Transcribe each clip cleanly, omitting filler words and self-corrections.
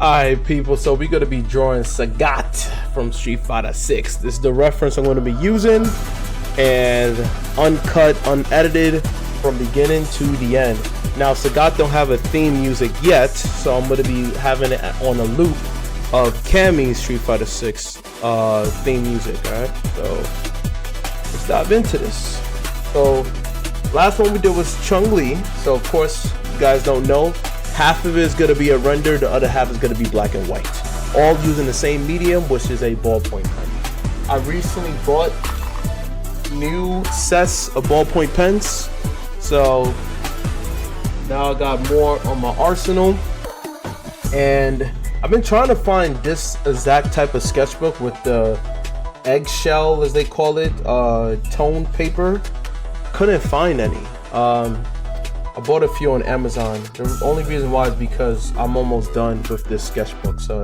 Alright, people, so we're going to be drawing Sagat from Street Fighter 6. This is the reference I'm going to be using, and uncut, unedited from beginning to the end. Now, Sagat don't have a theme music yet, so I'm going to be having it on a loop of Cammy's Street Fighter 6 theme music, alright? So, let's dive into this. So, last one we did was Chun-Li, so of course, you guys don't know. Half of it is going to be a render, the other half is going to be black and white. All using the same medium, which is a ballpoint pen. I recently bought new sets of ballpoint pens, so now I got more on my arsenal. And I've been trying to find this exact type of sketchbook with the eggshell, as they call it, toned paper. Couldn't find any. I bought a few on Amazon. The only reason why is because I'm almost done with this sketchbook, so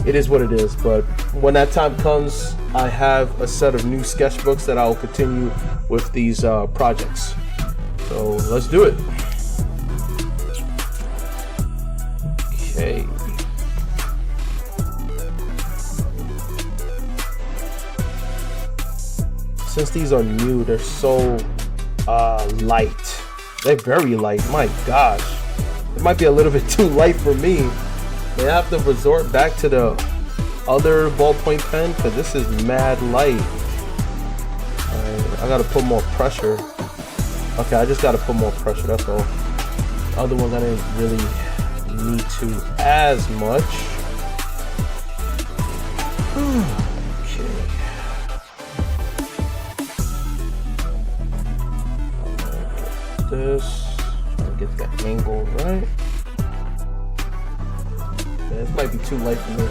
it is what it is. But when that time comes, I have a set of new sketchbooks that I will continue with these projects. So let's do it. Okay. Since these are new, they're so light. They're very light. My gosh, it might be a little bit too light for me. May I have to resort back to the other ballpoint pen because this is mad light. I gotta put more pressure. Okay, I just gotta put more pressure, that's all. The other ones I didn't really need to as much. This, trying to get the angle right. Yeah, this might be too light for me.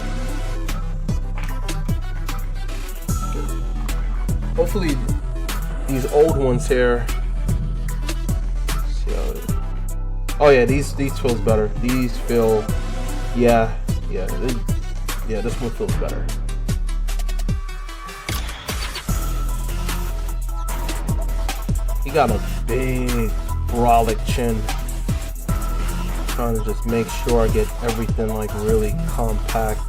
Hopefully these old ones here. See how oh yeah, these feels better. These feel, yeah, this one feels better. He got a big brolic chin. Trying to just make sure I get everything like really compact.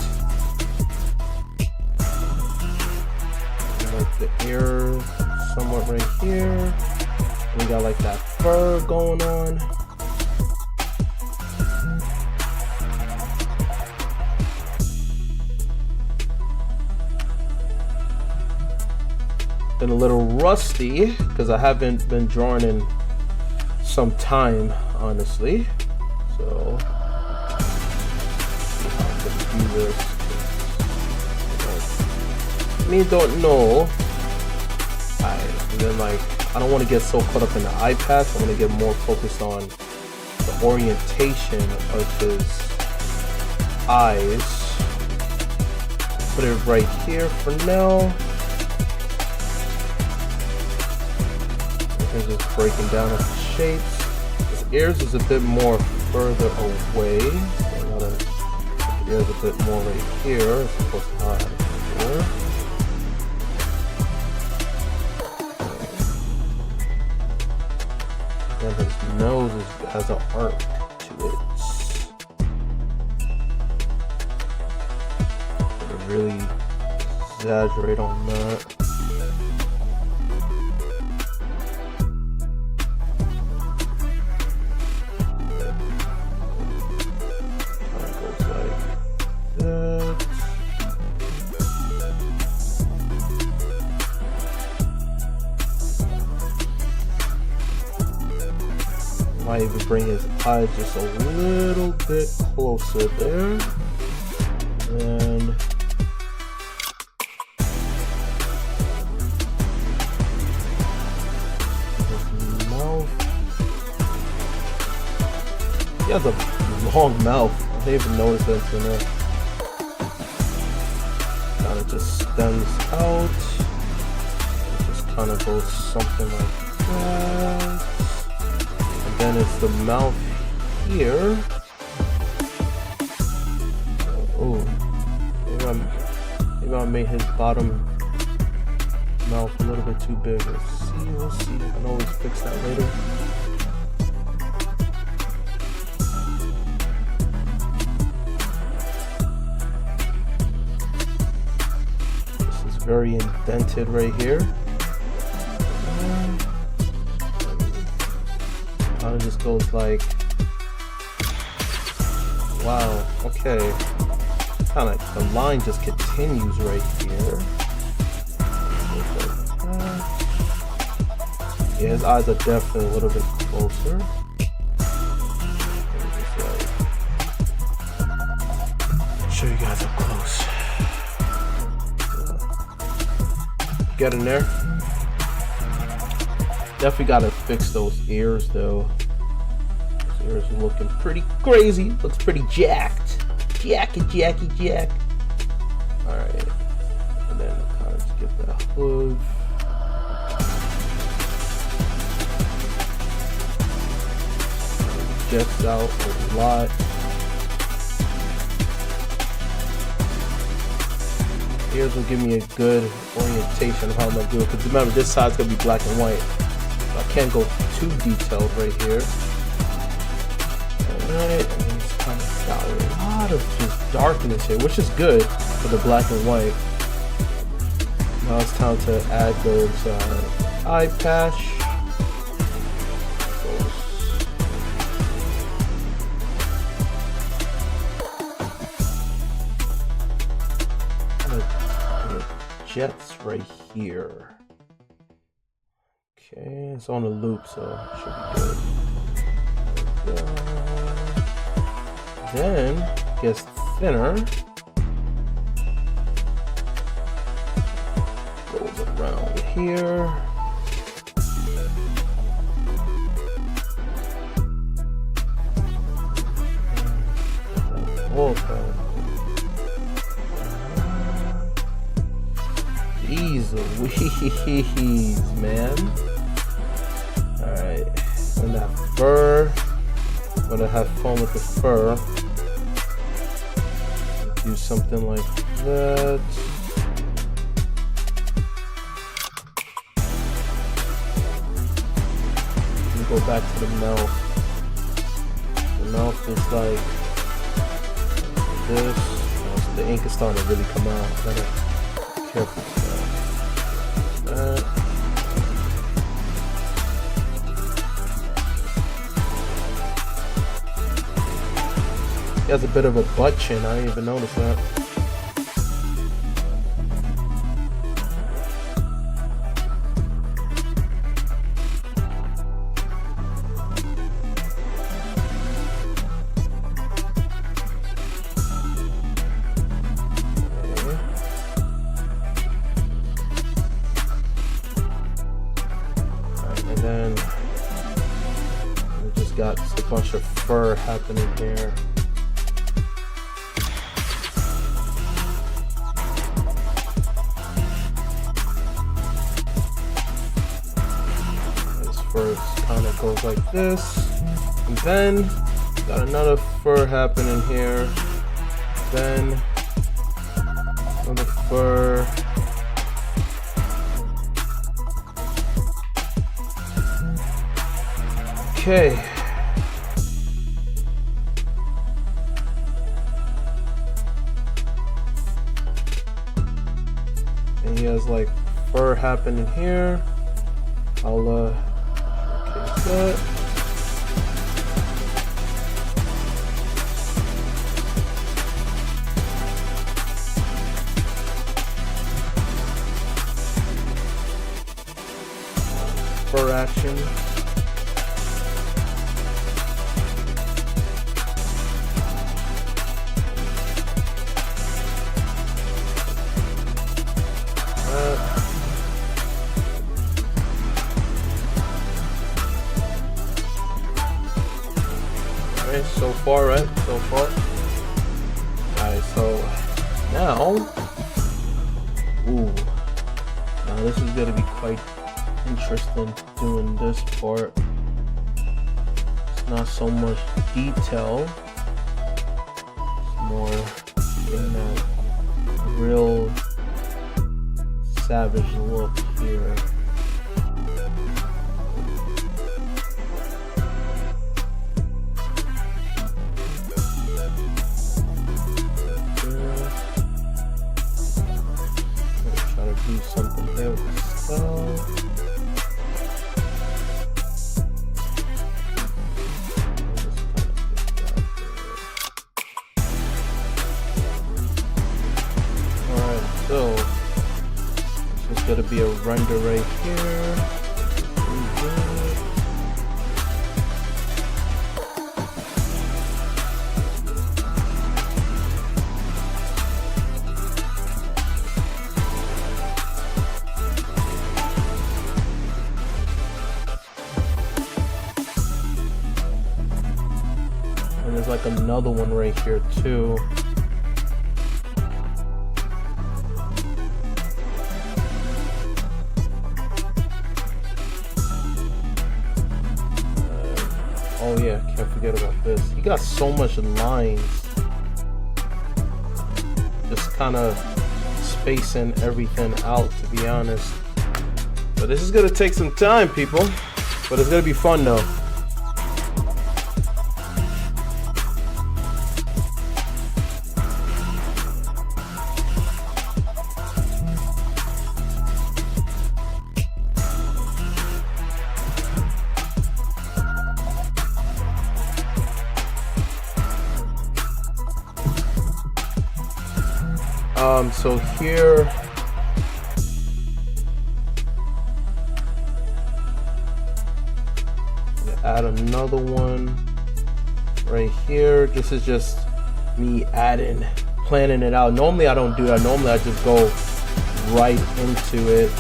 Like the ears somewhat right here. We got like that fur going on. Been a little rusty because I haven't been drawing in some time, honestly. So I'm gonna do this. Me don't know. And then like I don't want to get so caught up in the eye patch. I want to get more focused on the orientation of his eyes. Put it right here for now. Just breaking down the shapes. His ears is a bit more further away. So now the ears a bit more right here as opposed to how I had it before. And his nose has an arc to it. Gotta really exaggerate on that. Might even bring his eye just a little bit closer there. And his mouth. He has a long mouth. I didn't even notice that in there. Kind of just stems out. It just kind of goes something like that. Then it's the mouth here. Oh, maybe I made his bottom mouth a little bit too big. We'll see. I can always fix that later. very indented right here. It just goes like, wow, okay. Kind of, the line just continues right here. Yeah, his eyes are definitely a little bit closer. Show you guys up close. Get in there. Definitely gotta fix those ears though. Those ears are looking pretty crazy. Looks pretty jacked. Jack. Alright. And then kind of just get that hood. Jets out a lot. Ears will give me a good orientation of how I'm gonna do it. Because remember, this side's gonna be black and white. So I can't go too detailed right here. Alright, and then it's kind of got a lot of just darkness here, which is good for the black and white. Now it's time to add those eye patch. Jets right here. Okay, it's on a loop, so it should be good. Then it gets thinner. Goes around here. Okay. Jeez Louise, man. Alright, and that fur. I'm gonna have fun with the fur. Do something like that. Let me go back to the mouth. The mouth is like this. Oh, the ink is starting to really come out. Gotta be careful. He has a bit of a butt chin. I didn't even notice that. And then we just got just a bunch of fur happening here. This fur kind of goes like this, and then got another fur happening here. Then another fur. Okay. And he has like fur happening here. I'll showcase that. Fur action. Alright, so far, right? So far. Alright, so now, now this is gonna be quite interesting doing this part. It's not so much detail, it's more in that real savage look here. gonna be a render right here. And there's like another one right here too. Oh yeah, can't forget about this. He got so much lines. Just kind of spacing everything out, to be honest. But this is gonna take some time, people. But it's gonna be fun though. So here, add another one right here. This is just me planning it out. Normally I don't do that. Normally I just go right into it.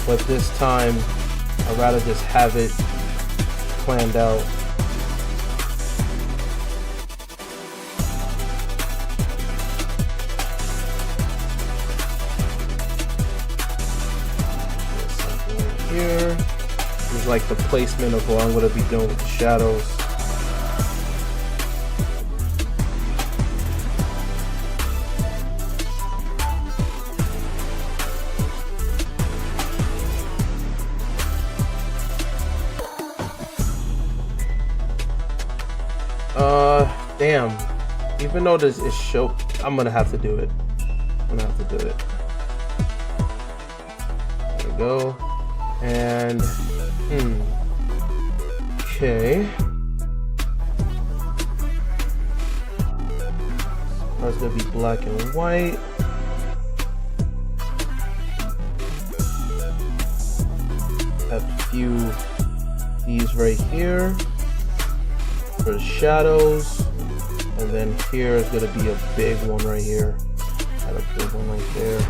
But this time I'd rather just have it planned out. Here is like the placement of what I'm going to be doing with the shadows. Damn. Even though this is show, I'm going to have to do it. I'm going to have to do it. There we go. And okay, that's gonna be black and white. Have a few these right here for the shadows, and then here is gonna be a big one right here. Add a big one right there.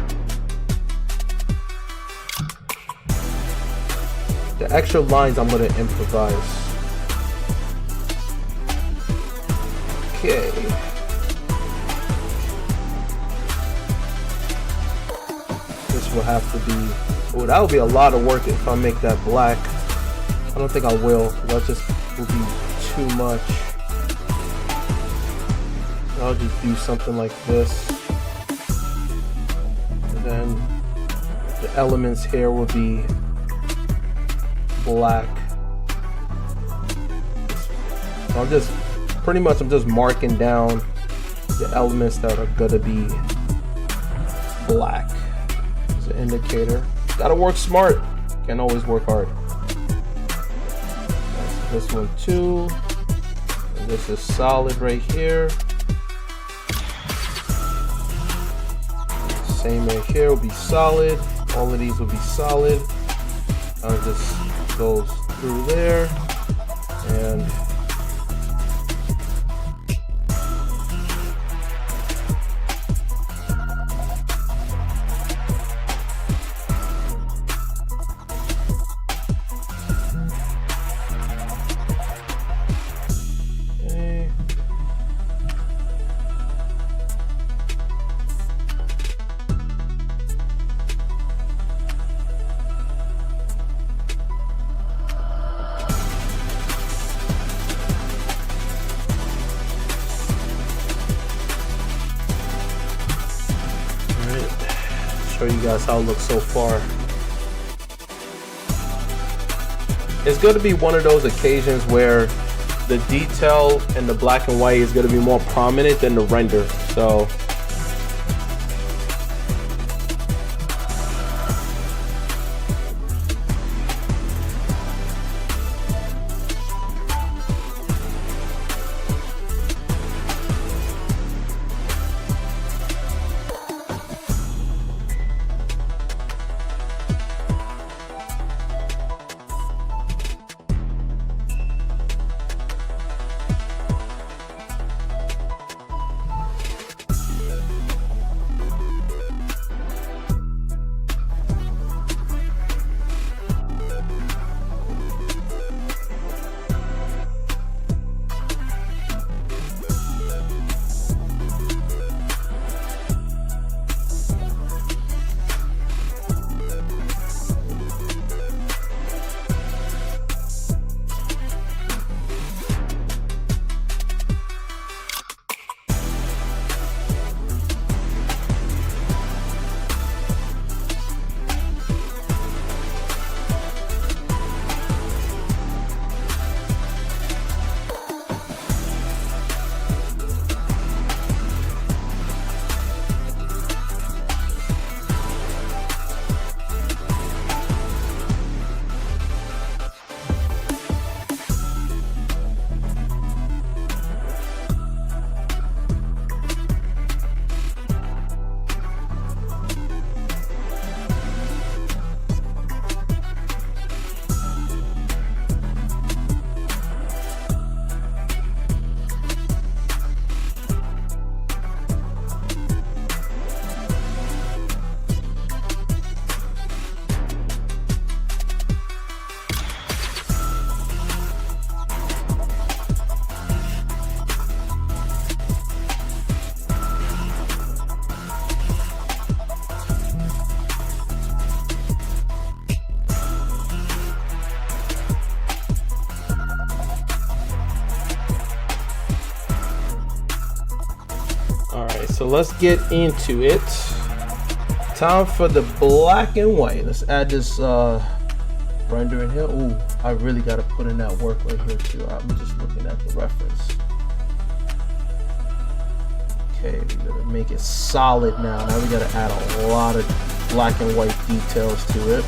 The extra lines I'm going to improvise. Okay. This will have to be... Oh, that would be a lot of work if I make that black. I don't think I will. That just will be too much. I'll just do something like this. And then the elements here will be black. So I'm just marking down the elements that are gonna be black as an indicator. Gotta work smart, can't always work hard. This one too, and this is solid right here. Same right here will be solid. All of these will be solid. I'll just goes through there, and okay. Show you guys how it looks so far. It's going to be one of those occasions where the detail in the black and white is going to be more prominent than the render. So Alright, so let's get into it. Time for the black and white. Let's add this render in here. Ooh, I really gotta put in that work right here too. I'm just looking at the reference. Okay, we gotta make it solid now. Now we gotta add a lot of black and white details to it.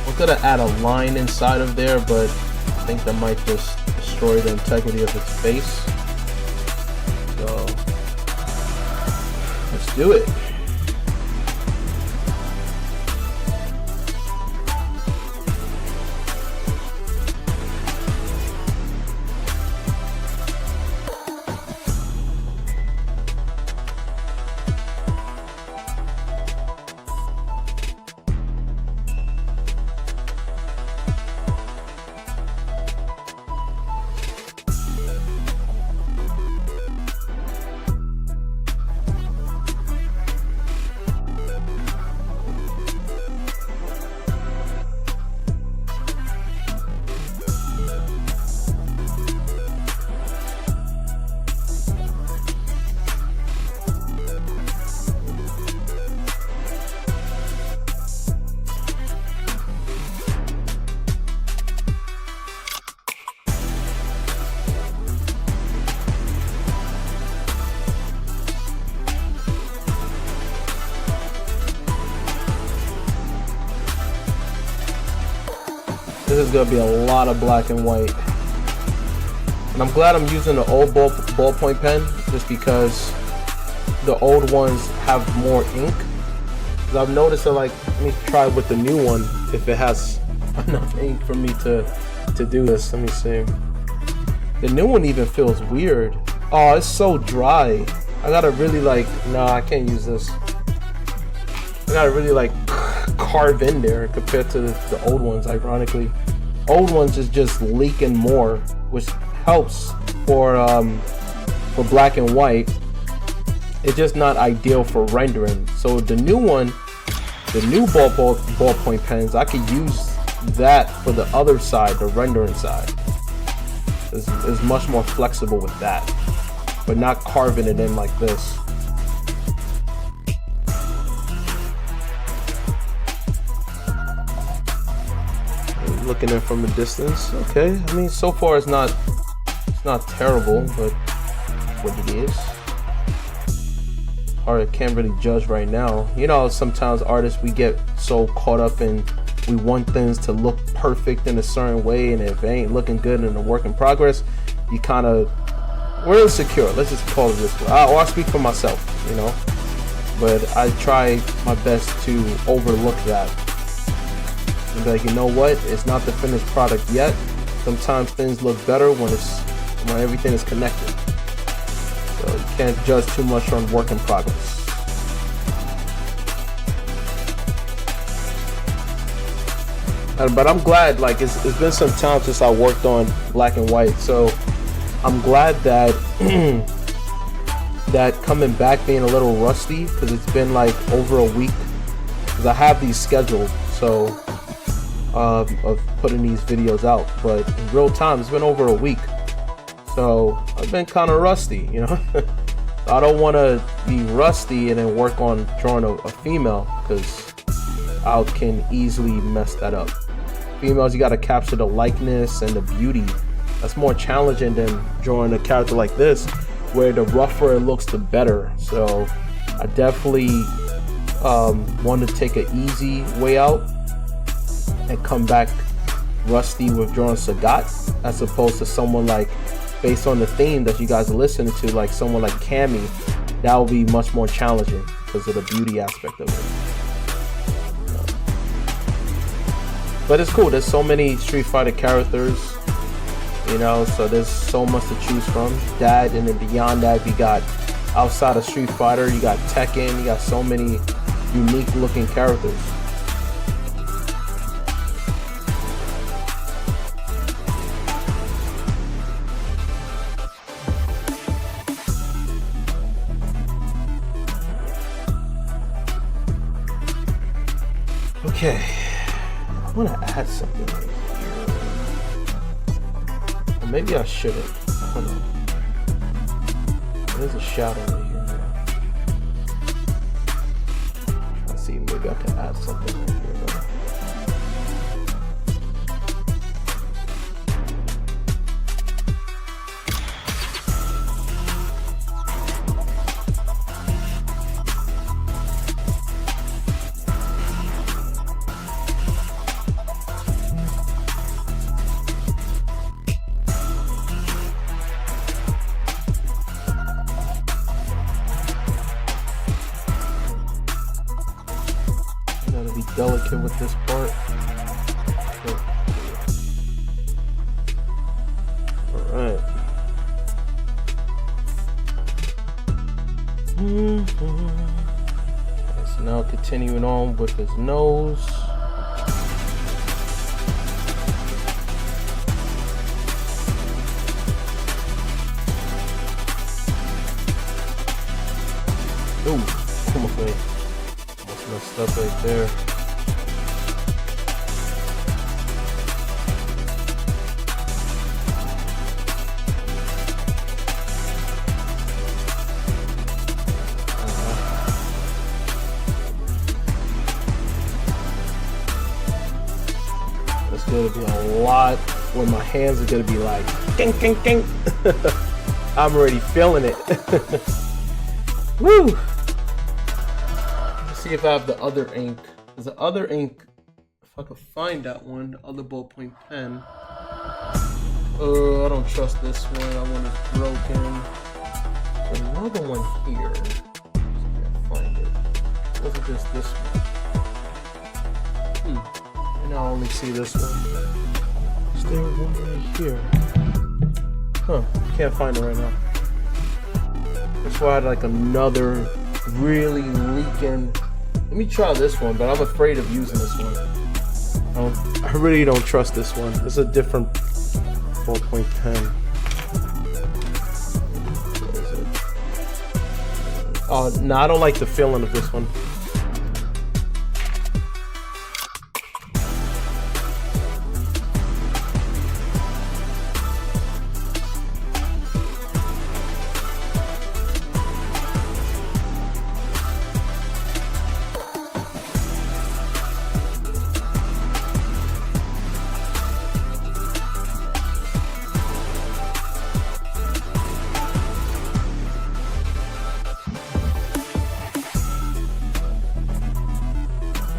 We're gonna add a line inside of there, but I think that might just destroy the integrity of its face. So let's do it. This is gonna be a lot of black and white, and I'm glad I'm using the old ballpoint pen just because the old ones have more ink. Because I've noticed that, like, let me try with the new one if it has enough ink for me to do this. Let me see. The new one even feels weird. Oh, it's so dry. I gotta really like, nah, I can't use this. I gotta really like carve in there compared to the old ones. Ironically, old ones is just leaking more, which helps for black and white. It's just not ideal for rendering. So the new one, the new ballpoint pens, I could use that for the other side, the rendering side. Is much more flexible with that, but not carving it in like this. Looking in from a distance, okay. I mean, so far it's not terrible, but what it is, or I can't really judge right now. You know, sometimes artists, we get so caught up in, we want things to look perfect in a certain way, and if it ain't looking good in a work in progress, you kind of, we're insecure. Let's just call it this way. Or I speak for myself, you know, but I try my best to overlook that. And be like, you know what? It's not the finished product yet. Sometimes things look better when everything is connected. So you can't judge too much on work in progress. But I'm glad, like, it's been some time since I worked on black and white. So I'm glad that that coming back being a little rusty, because it's been like over a week. Because I have these scheduled, so of putting these videos out, but in real time it's been over a week, so I've been kind of rusty, you know. I don't want to be rusty and then work on drawing a female, because I can easily mess that up. Females, you got to capture the likeness and the beauty. That's more challenging than drawing a character like this, where the rougher it looks, the better. So I definitely want to take an easy way out and come back rusty with drawing Sagat, as opposed to someone like, based on the theme that you guys are listening to, like someone like Cammy. That will be much more challenging because of the beauty aspect of it. But it's cool, there's so many Street Fighter characters, you know, so there's so much to choose from. That, and then beyond that, you got, outside of Street Fighter, you got Tekken, you got so many unique looking characters. Okay, I want to add something right here. Or maybe I shouldn't. I don't know. There's a shadow right here. Let's see, maybe I can add something right here. Delicate with this part. All right. So now continuing on with his nose. Ooh, come on, babe. Almost messed up right there. It's gonna be a lot where my hands are gonna be like ding, ding, ding. I'm already feeling it. Woo! Let's see if I have the other ink. There's the other ink. If I could find that one, the other ballpoint pen. I don't trust this one. That one is broken. There's another one here. Let's see if I can find it. Was it just this one? And I only see this one. Is there one right here? Huh, can't find it right now. That's why I had like another really leaking. Let me try this one, but I'm afraid of using this one. I really don't trust this one. It's a different ballpoint pen. Oh, no, I don't like the feeling of this one.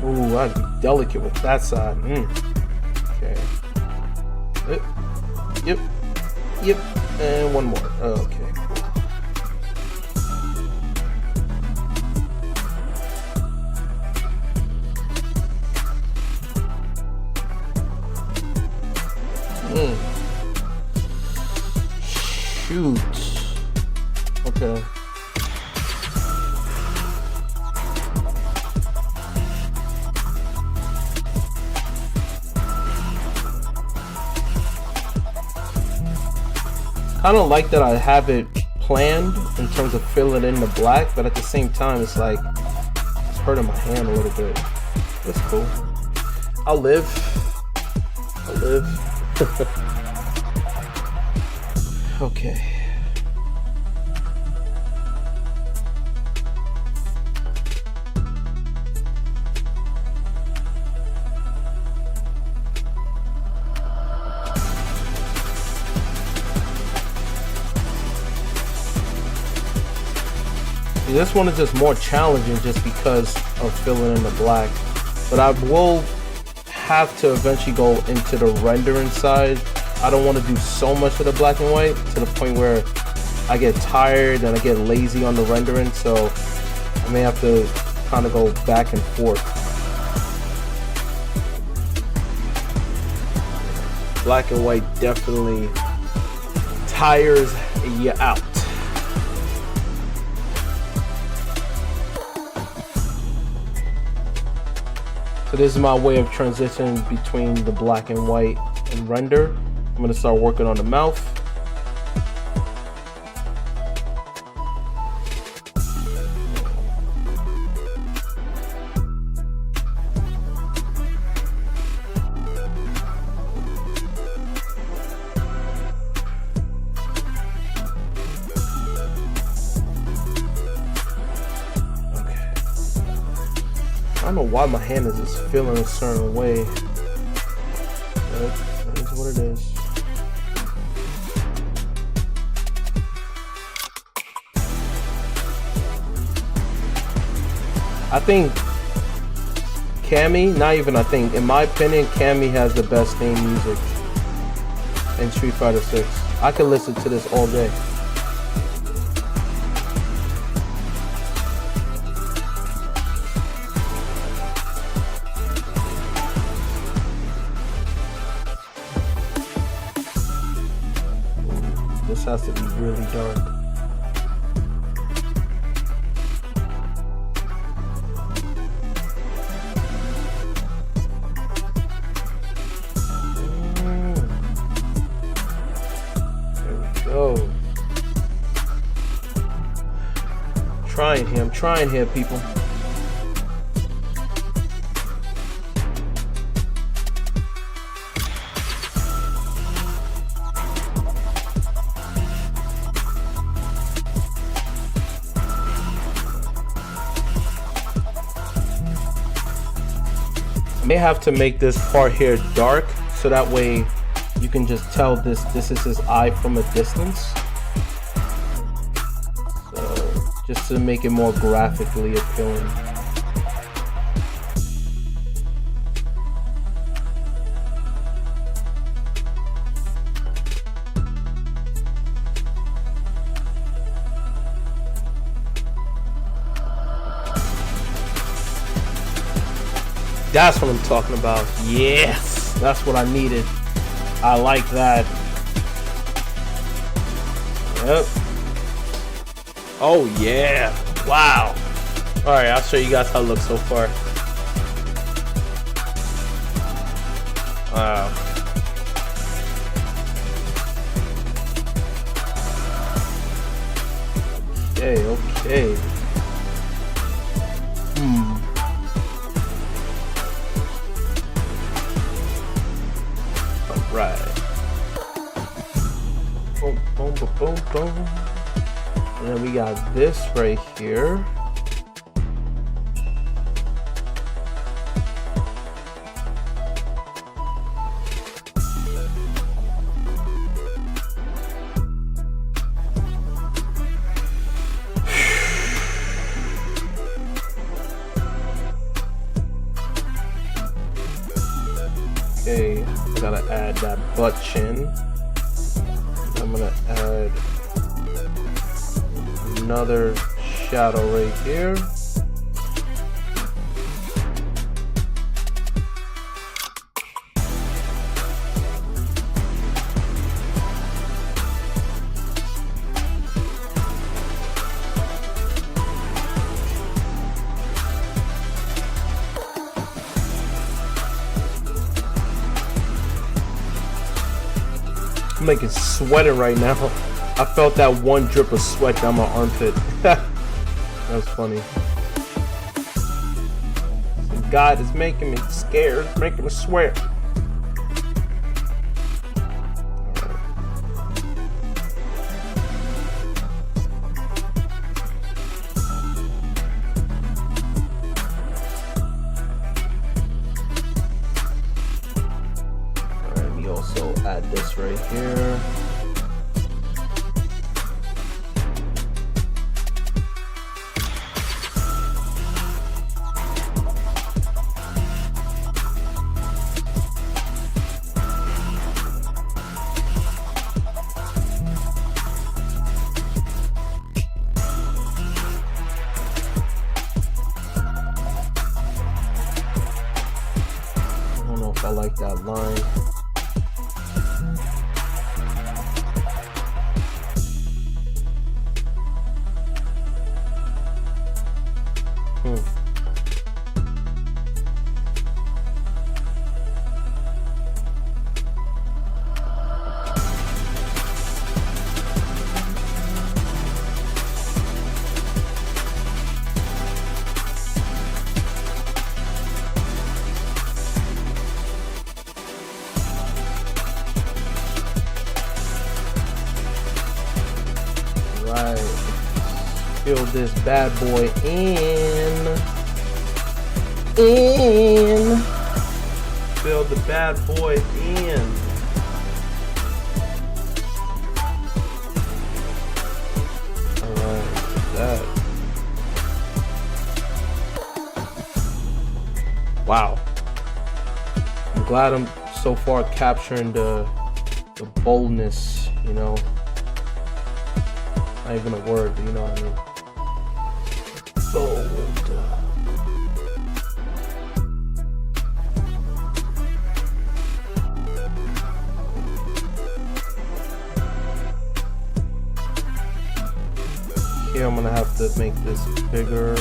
Ooh, I'd be delicate with that side. Okay. Yep. And one more. Okay. Shoot. Okay. I don't like that I have it planned in terms of filling in the black, but at the same time, it's like it's hurting my hand a little bit. That's cool. I'll live. Okay. This one is just more challenging just because of filling in the black, but I will have to eventually go into the rendering side. I don't want to do so much of the black and white to the point where I get tired and I get lazy on the rendering, so I may have to kind of go back and forth. Black and white definitely tires you out. So this is my way of transitioning between the black and white and render. I'm going to start working on the mouth. don't know why my hand is just feeling a certain way. That is what it is. I think Cammy, not even I think, in my opinion, Cammy has the best theme music in Street Fighter 6. I could listen to this all day. This has to be really dark. I'm trying here, people. I may have to make this part here dark so that way you can just tell this is his eye from a distance. Just to make it more graphically appealing. That's what I'm talking about. Yes, that's what I needed. I like that. Yep. Oh yeah, wow. All right, I'll show you guys how it looks so far. Wow. Okay. All right. Boom, boom, boom, boom, boom. And then we got this right here. Okay, I gotta add that butt chin. I'm gonna add another shadow right here. I'm making sweating right now. I felt that one drip of sweat down my armpit. That was funny. God is making me scared, making me sweat. Alright, let me also add this right here. I like that line. Fill this bad boy in. in. Fill the bad boy in. Alright, that. Wow. I'm glad I'm so far capturing the boldness, you know. Not even a word, but you know what I mean. Bold. Here I'm gonna have to make this bigger.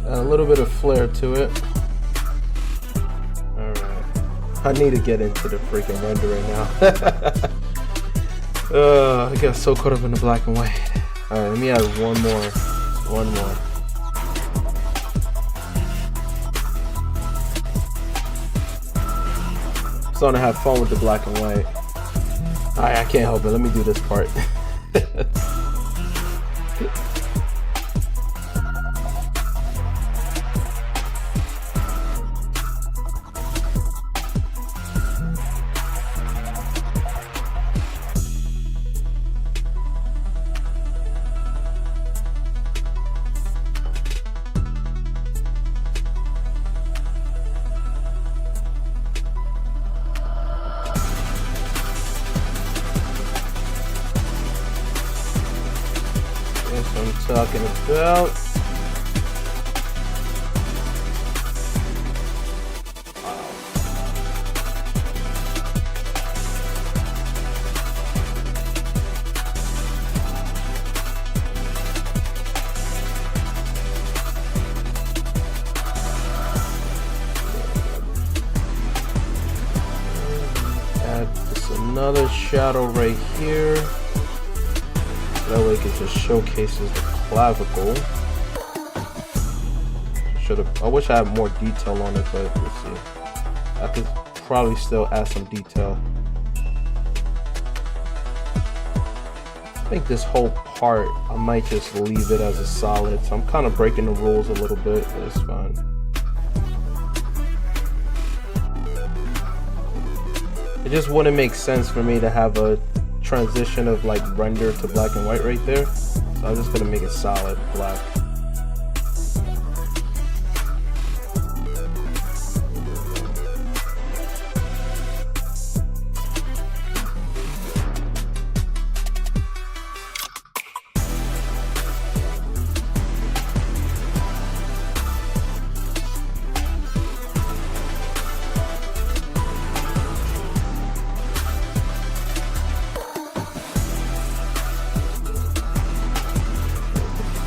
A little bit of flair to it. Alright. I need to get into the freaking rendering now. I got so caught up in the black and white. Alright, let me add one more. One more. I'm starting to have fun with the black and white. Alright, I can't help it. Let me do this part. That's what I'm talking about. Add just another shadow right here. That way it just showcases the clavicle. I wish I had more detail on it, but let's see. I could probably still add some detail. I think this whole part, I might just leave it as a solid. So I'm kind of breaking the rules a little bit, but it's fine. It just wouldn't make sense for me to have a transition of like render to black and white right there, so I'm just gonna make it solid black.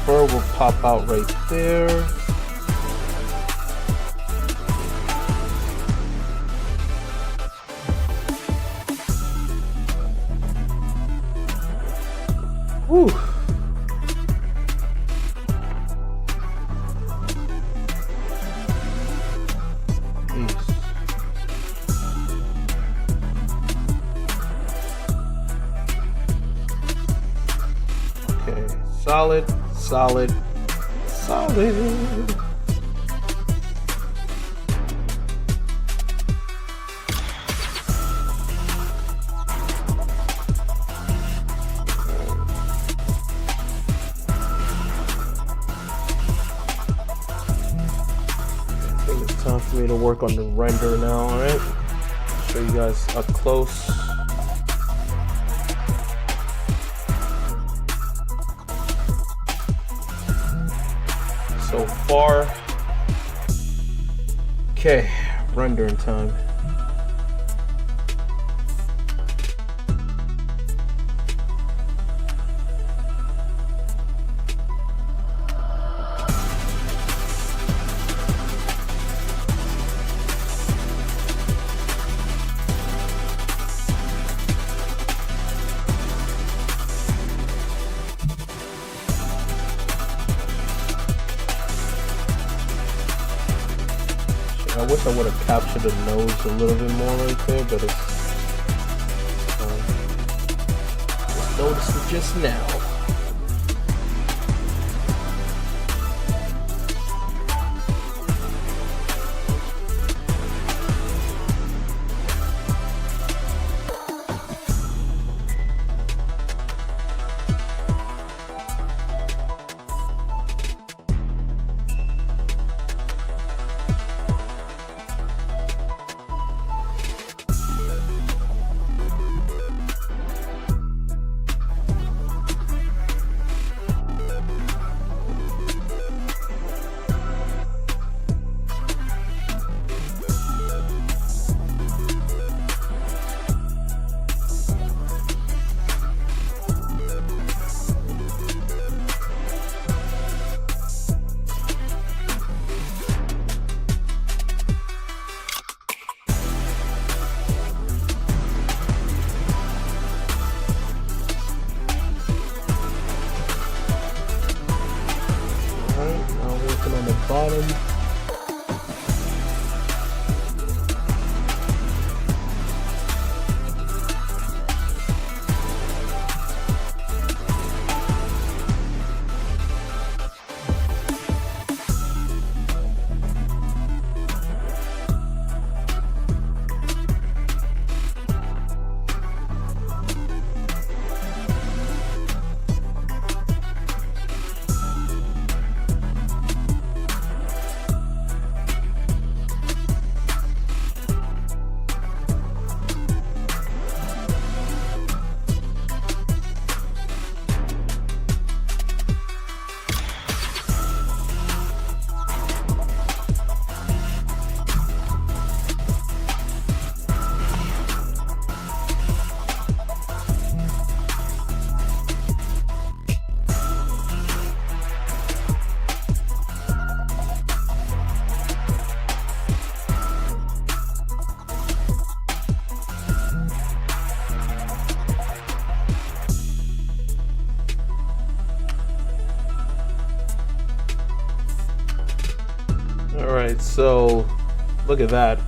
Fur will pop out right there. Whew. Okay, solid. Solid. I think it's time for me to work on the render now, alright? Show you guys up close. so far. Okay, rendering time. I wish I would have captured the nose a little bit more right there, but it's just noticed it just now. On the bottom. Alright, so look at that.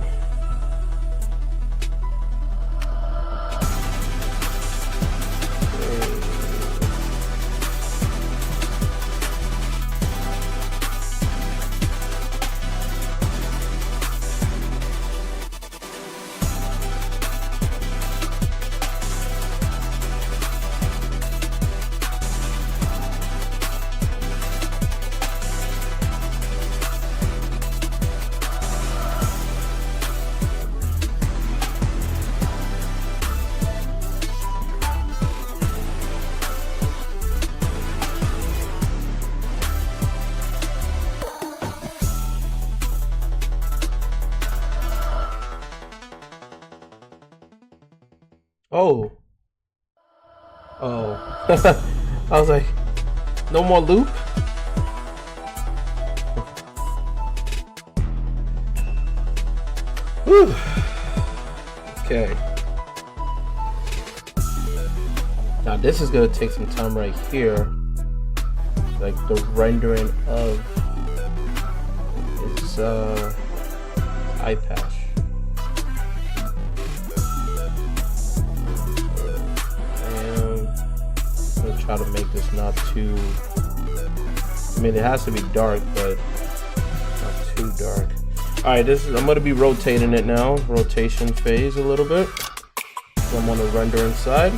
Oh. I was like, no more loop? Whew. Okay. Now this is gonna take some time right here. Like the rendering of its eye patch. Try to make this not too, I mean it has to be dark but not too dark. Alright, I'm going to be rotating it now, rotation phase a little bit. So I'm on the rendering side.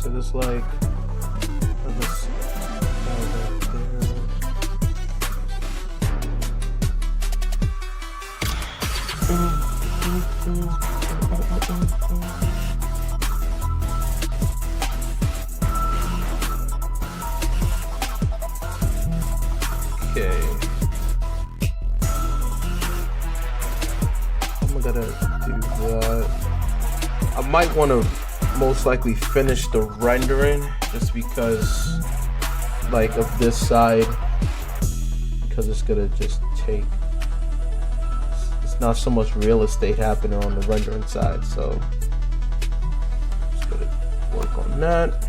So just like this, okay. I'm gonna do that. I might want to most likely finish the rendering just because like of this side, because it's gonna just take, it's not so much real estate happening on the rendering side, so just gonna work on that.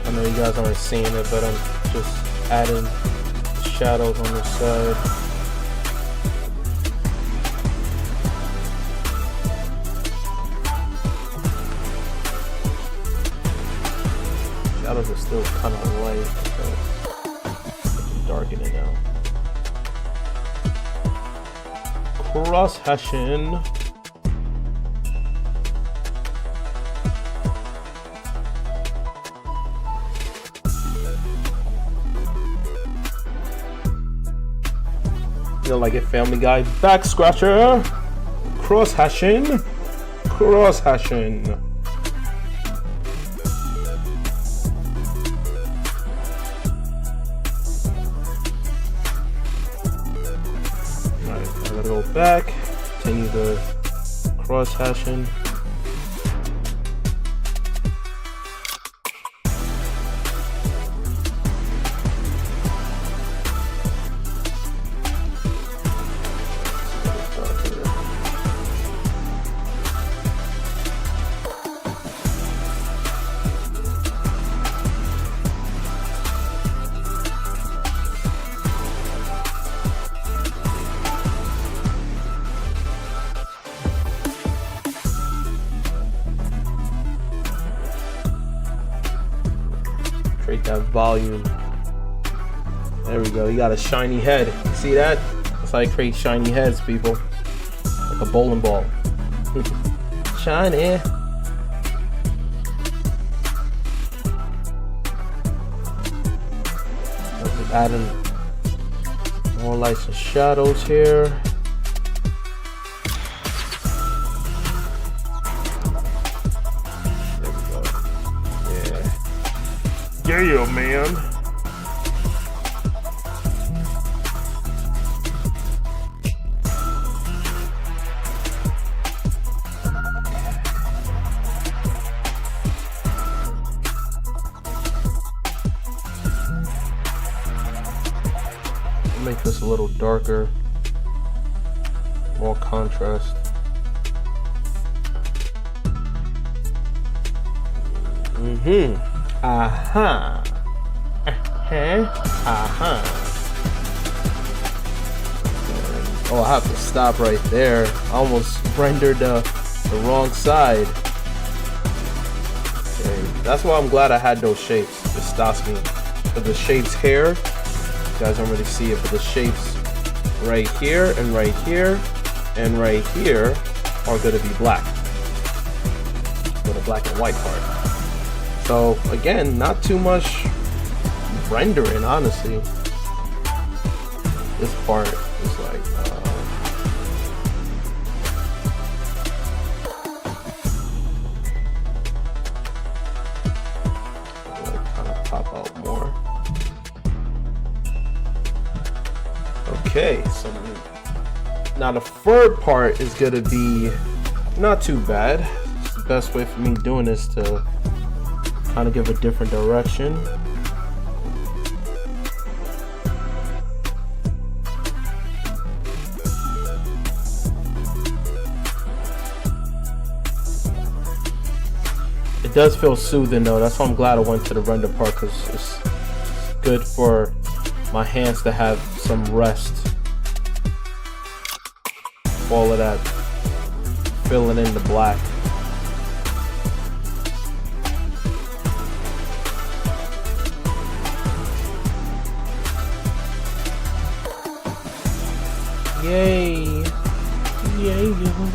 I know you guys aren't seeing it, but I'm just adding shadows on the side. Shadows are still kind of light, so I can darken it now. Cross hashing. You know, like a Family Guy back scratcher, cross hashing, cross hashing. Alright, I gotta go back, continue the cross hashing. Create that volume. There we go. You got a shiny head. You see that? That's how I create shiny heads, people. Like a bowling ball. Shiny. Just adding more lights and shadows here. Yeah, man. I'll make this a little darker, more contrast. Aha. Aha. Oh, I have to stop right there. I almost rendered the wrong side. Okay. That's why I'm glad I had those shapes. It stops me. But the shapes here, you guys don't really see it, but the shapes right here and right here and right here are going to be black. For the black and white part. So again, not too much rendering, honestly. This part is like kind of pop out more. Okay, so now the third part is gonna be not too bad. It's the best way for me doing this to kind of give a different direction. It does feel soothing though. That's why I'm glad I went to the render part, because it's good for my hands to have some rest. off all of that filling in the black. Yay! Yay! A little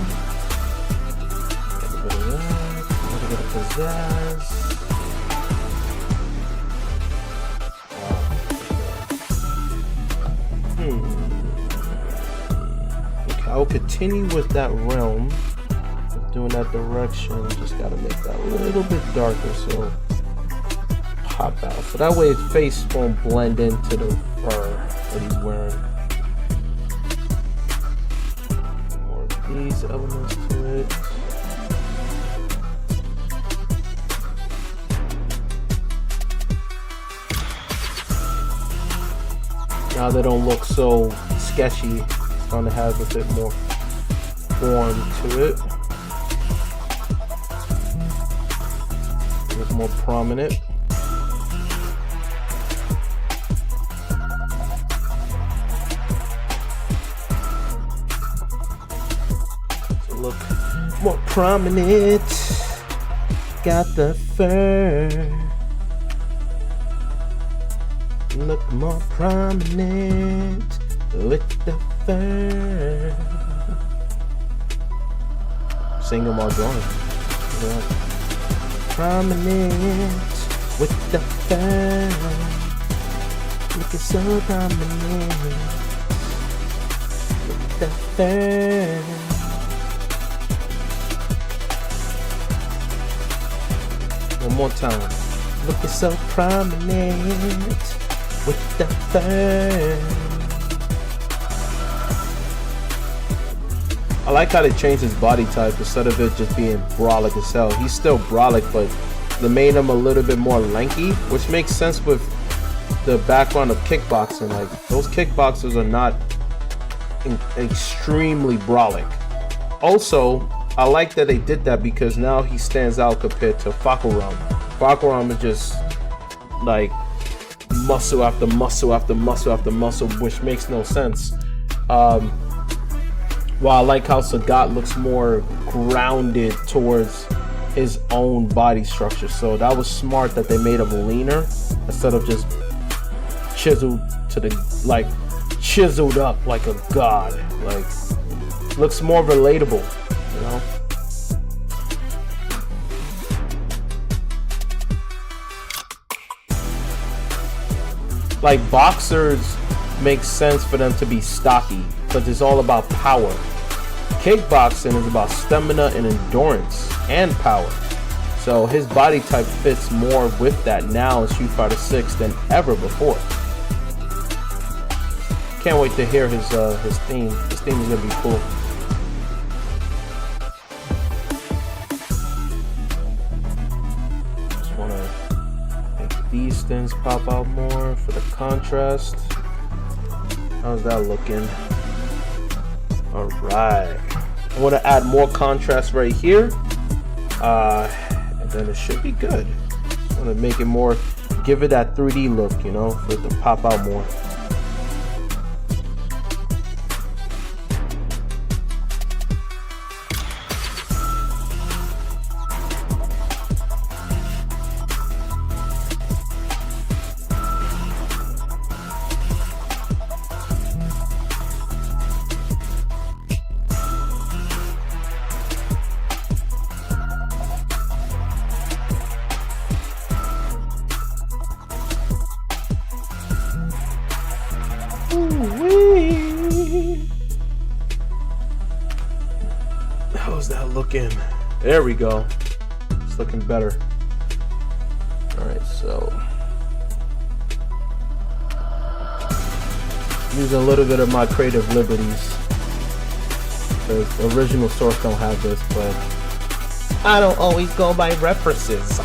bit of pizzazz. Okay, I'll continue with that realm. Doing that direction, just gotta make that a little bit darker so pop out. So that way his face won't blend into the fur that he's wearing. These elements to it. Now they don't look so sketchy. It's going to have a bit more form to it. It's more prominent. Look more prominent. Got the fur. Look more prominent with the fur. Sing them all drawing. Yeah. Prominent with the fur. Looking so prominent with the fur. One more time. Looking so prominent with the fur. I like how they changed his body type instead of it just being brolic as hell. He's still brolic, but they made him a little bit more lanky, which makes sense with the background of kickboxing. Like, those kickboxers are not extremely brolic. Also, I like that they did that because now he stands out compared to Fakuram. Fakuram is just like muscle after muscle after muscle after muscle, which makes no sense. While I like how Sagat looks more grounded towards his own body structure. So that was smart that they made him leaner instead of just chiseled to the, like, chiseled up like a god. Like, looks more relatable, you know? Like, boxers make sense for them to be stocky because it's all about power. Kickboxing is about stamina and endurance and power. So his body type fits more with that now in Street Fighter 6 than ever before. Can't wait to hear his theme. His theme is gonna be cool. Just wanna make these things pop out more for the contrast. How's that looking? All right. I want to add more contrast right here, and then it should be good. I want to make it more, give it that 3D look, you know, for it to pop out more. How's that looking? There we go. It's looking better. Alright, so using a little bit of my creative liberties. The original source don't have this, but I don't always go by references.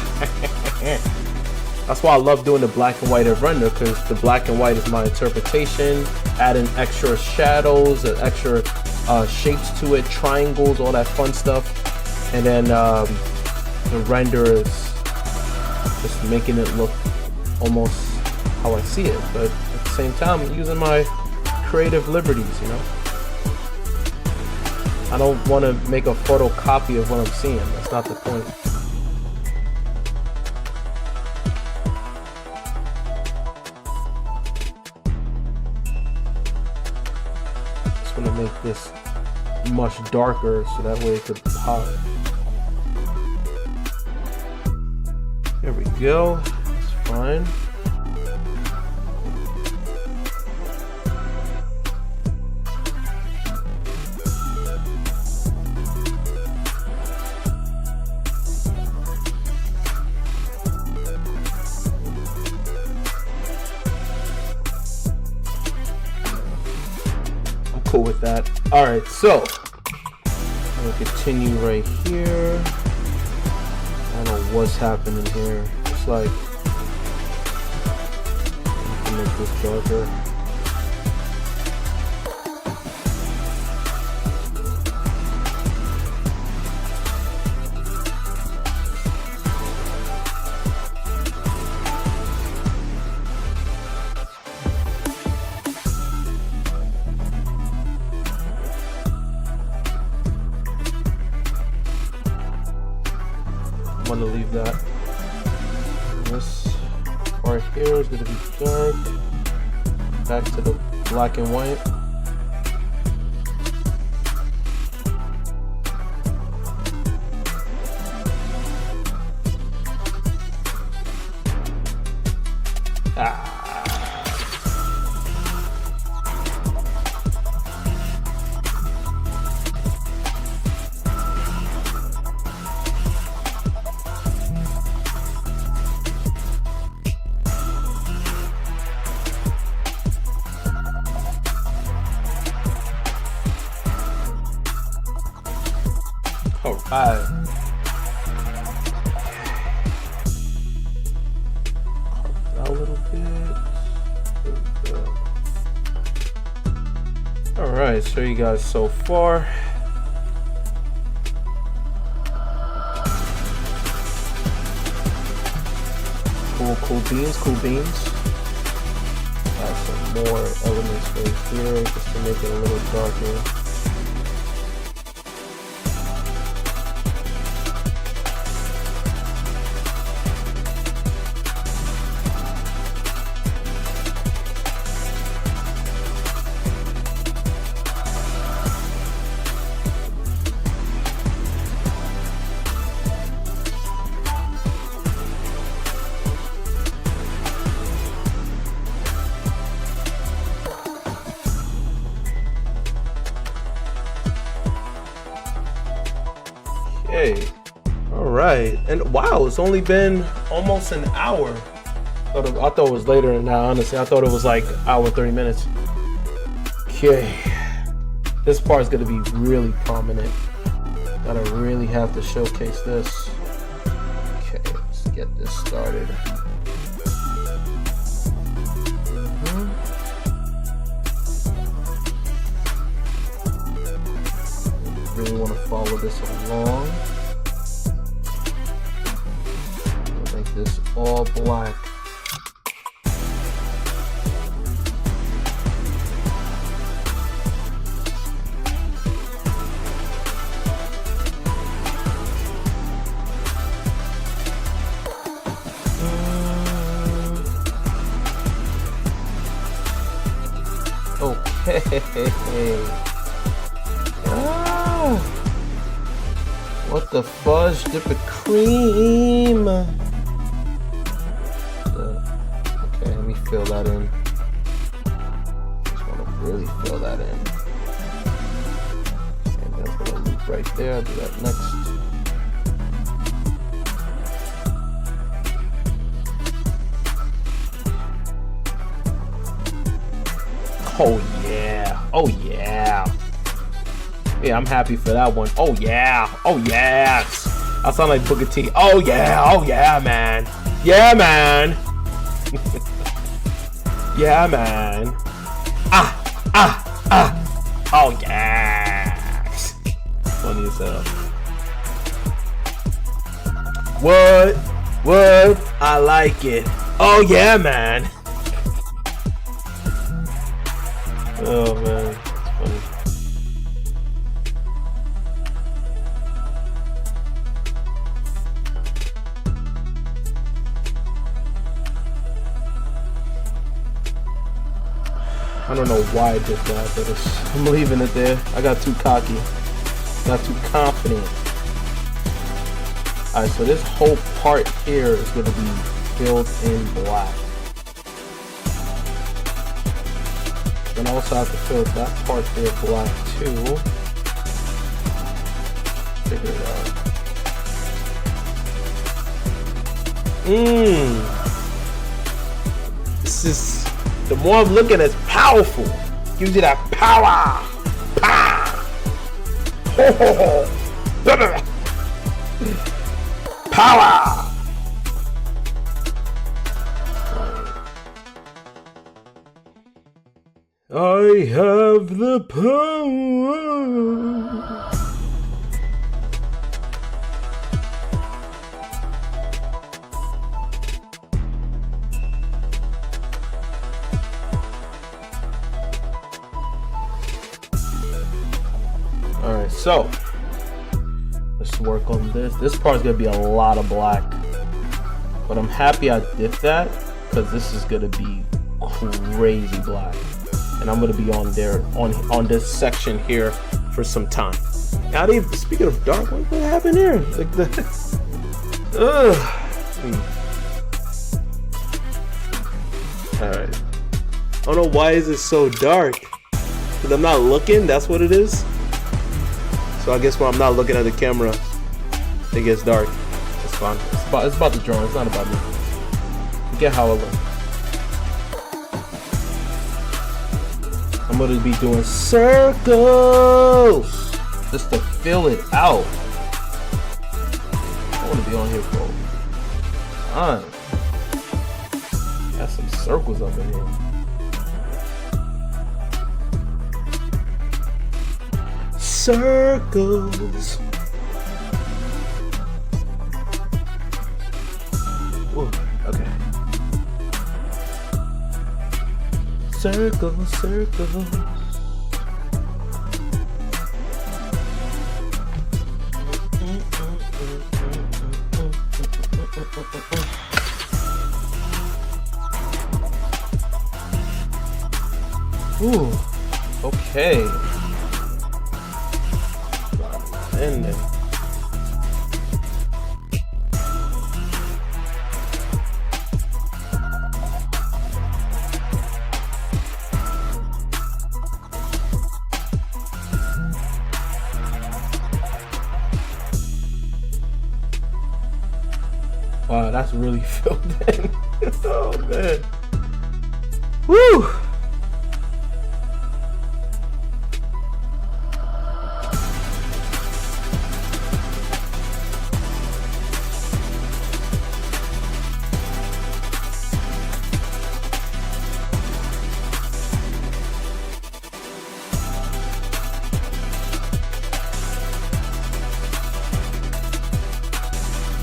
That's why I love doing the black and white of render, because the black and white is my interpretation, adding extra shadows and extra shapes to it, triangles, all that fun stuff. And then the render is just making it look almost how I see it, but at the same time using my creative liberties, you know. I don't want to make a photocopy of what I'm seeing. That's not the point. Just want to make this much darker so that way it could pop. There we go. That's fine. Cool with that. All right, so I'm gonna continue right here. I don't know what's happening here. It's like I can make this darker. Want to leave that. This part here is going to be dark. Back to the black and white. All right. Carve out a little bit. There we go. All right, so you guys so far. Cool beans, cool beans. Add some more elements right here just to make it a little darker. Okay, all right, and wow, it's only been almost an hour. I thought it was later than that, honestly. I thought it was like hour 30 minutes. Okay, this part is gonna be really prominent. Gotta really have to showcase this. Okay, let's get this started. Really want to follow this along. I'll make this all black. Okay. What the fudge? Dip of cream. Okay, let me fill that in. Just want to really fill that in. And then put a loop right there. I'll do that next. Oh yeah. Oh yeah. Yeah, I'm happy for that one. Oh yeah. Oh yes. I sound like Booker T. Oh yeah. Oh yeah, man. Yeah, man. Yeah, man. Oh yes. Funny as hell. What? I like it. Oh yeah, man. Oh man, that's funny. don't know why I did that, but I'm leaving it there. I got too cocky, got too confident. Alright, so this whole part here is going to be filled in black. Then I also have to fill that part there black too. Figure it out. This is, the more I'm looking, it's powerful. Gives you that power. Power. I have the power. Alright, so let's work on this. This part's gonna be a lot of black, but I'm happy I did that because this is gonna be crazy black, and I'm gonna be on there on this section here for some time. Now, speaking of dark, what happened here? Like the Alright, I don't know why is it so dark, because I'm not looking. That's what it is. So I guess when I'm not looking at the camera, it gets dark. It's fine. It's about the drawing. It's not about me. Forget how I look. I'm gonna be doing circles just to fill it out. I want to be on here for fun. Got some circles up in here. Circles. Whoa, okay. Circles, circles. Ooh, okay. In there. Wow, that's really filled in. Oh man. Woo!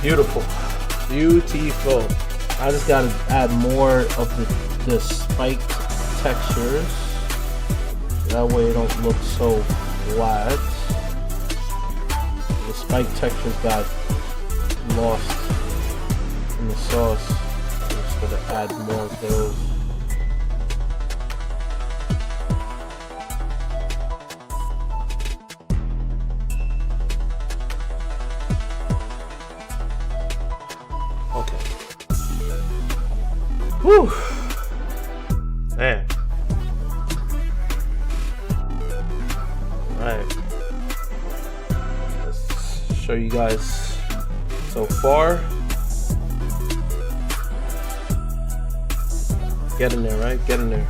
Beautiful. Beautiful. I just gotta add more of the spiked textures. That way it don't look so flat. The spiked textures got lost in the sauce. I'm just gonna add more of those. Whew. Man. Alright. Let's show you guys so far. Get in there, right? Get in there.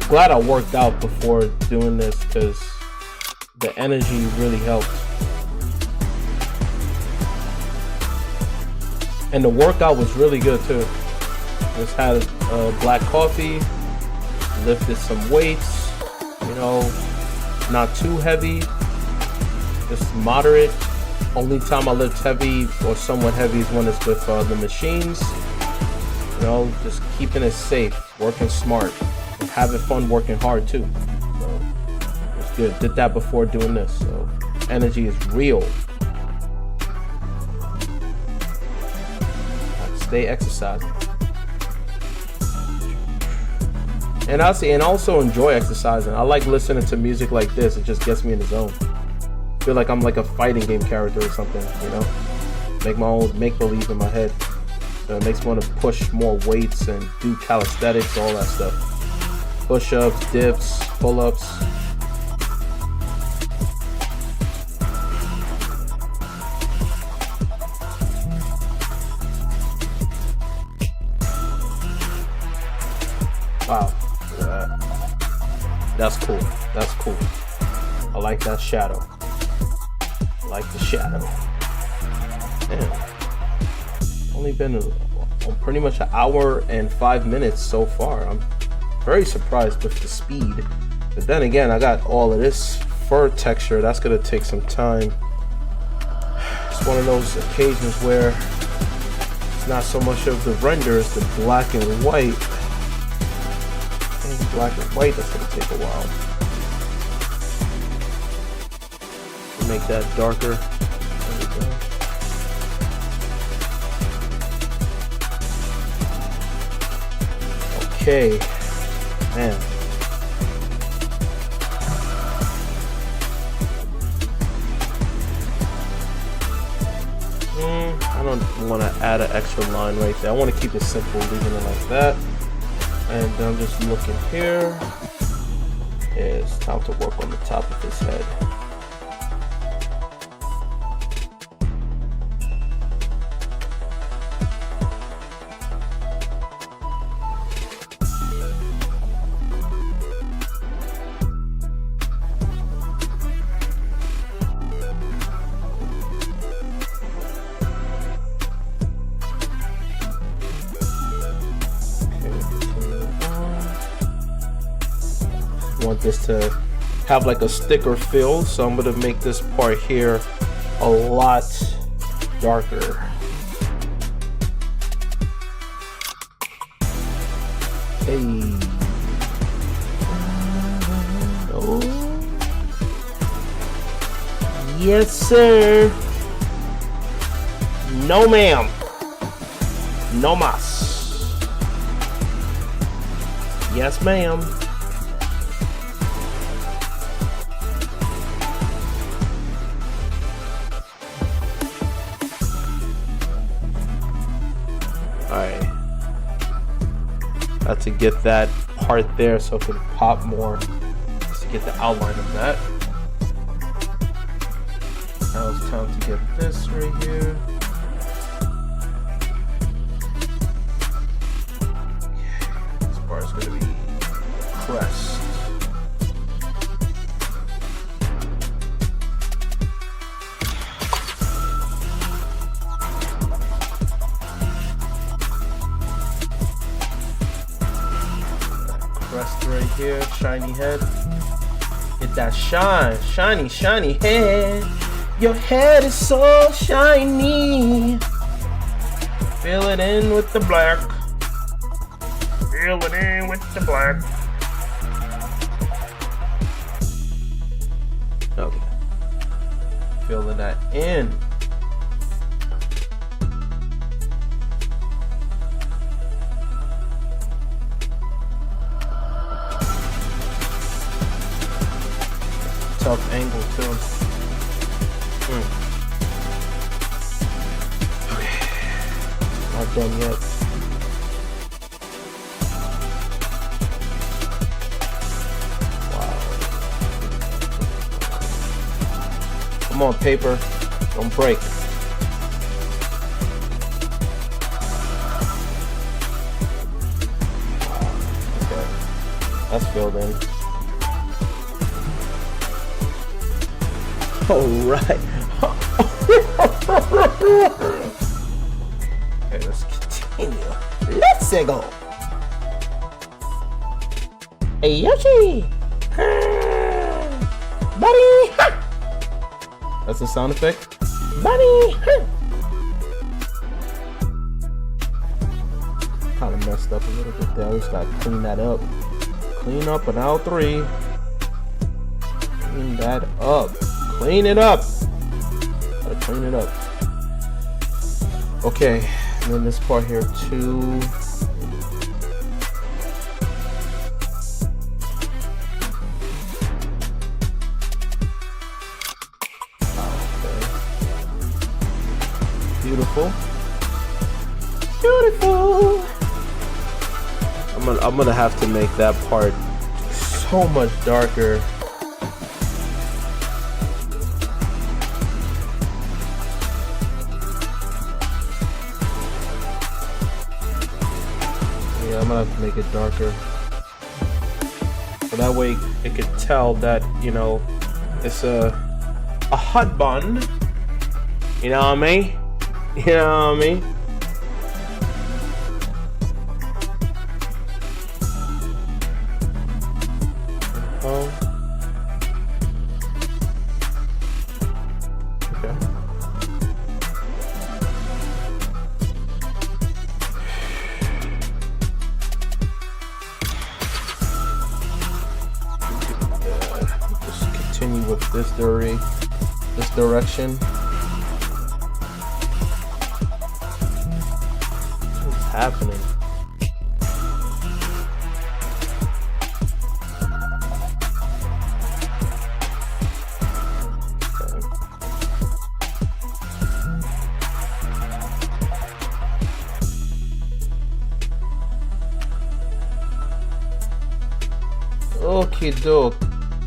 Glad I worked out before doing this because the energy really helped. And the workout was really good too. Just had black coffee, lifted some weights, you know, not too heavy, just moderate. Only time I lift heavy or somewhat heavy is when it's with the machines. You know, just keeping it safe, working smart, and having fun working hard too. So it's good. Did that before doing this, so energy is real. stay exercising. And also enjoy exercising. I like listening to music like this. It just gets me in the zone. I feel like I'm like a fighting game character or something, you know? Make my own make-believe in my head. So it makes me want to push more weights and do calisthenics, all that stuff. Push-ups, dips, pull-ups. Wow. That's cool. That's cool. I like that shadow. I like the shadow. Damn. Only been pretty much an hour and 5 minutes so far. I'm very surprised with the speed. But then again, I got all of this fur texture. That's gonna take some time. It's one of those occasions where it's not so much of the render, it's the black and white. Black and white, that's gonna take a while. Make that darker. There we go. Okay, man. I don't want to add an extra line right there. I want to keep it simple, leaving it like that. And I'm just looking here. It's time to work on the top of his head. Want this to have like a sticker feel, so I'm gonna make this part here a lot darker. Hey. Oh. Yes, sir. No, ma'am. No mas. Yes, ma'am. Alright, got to get that part there so it can pop more, just to get the outline of that. Now it's time to get this right here. This part is going to be pressed. Rest right here, shiny head. Get that shine, shiny, shiny head. Your head is so shiny. Fill it in with the black. Fill it in with the black. Okay. Filling that in. Tough angle too. Okay, not done yet. Wow. Come on, paper, don't break. Okay, that's filled in. All right. Okay, let's continue. Let's go. Hey, Yoshi. Buddy. That's the sound effect. Buddy. Kind of messed up a little bit there. We just gotta clean that up. Clean up an aisle 3. Clean that up. Clean it up. Gotta clean it up. Okay, And then this part here too. Beautiful. Beautiful. I'm gonna have to make that part so much darker. Yeah, I'm gonna have to make it darker. So that way it could tell that, you know, it's a hot bun. You know what I mean? You know what I mean? Okay. Just continue with this direction. Happening. Okie doke.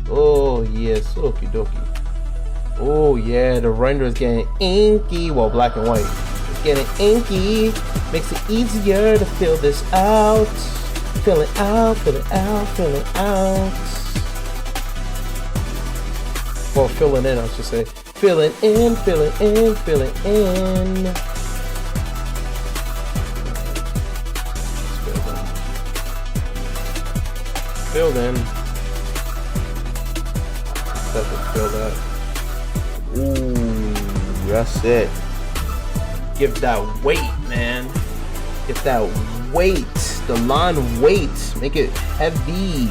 Oh yes, okie dokie. Oh yeah, the render is getting inky. Well, black and white. It's getting inky. Makes it easier to fill this out. Fill it out, fill it out, fill it out. Well, fill it in, I should say. Fill it in, fill it in, fill it in. Filled in. Fill that. Ooh, that's it. Give that weight, man. Get that weight. The line weight. Make it heavy.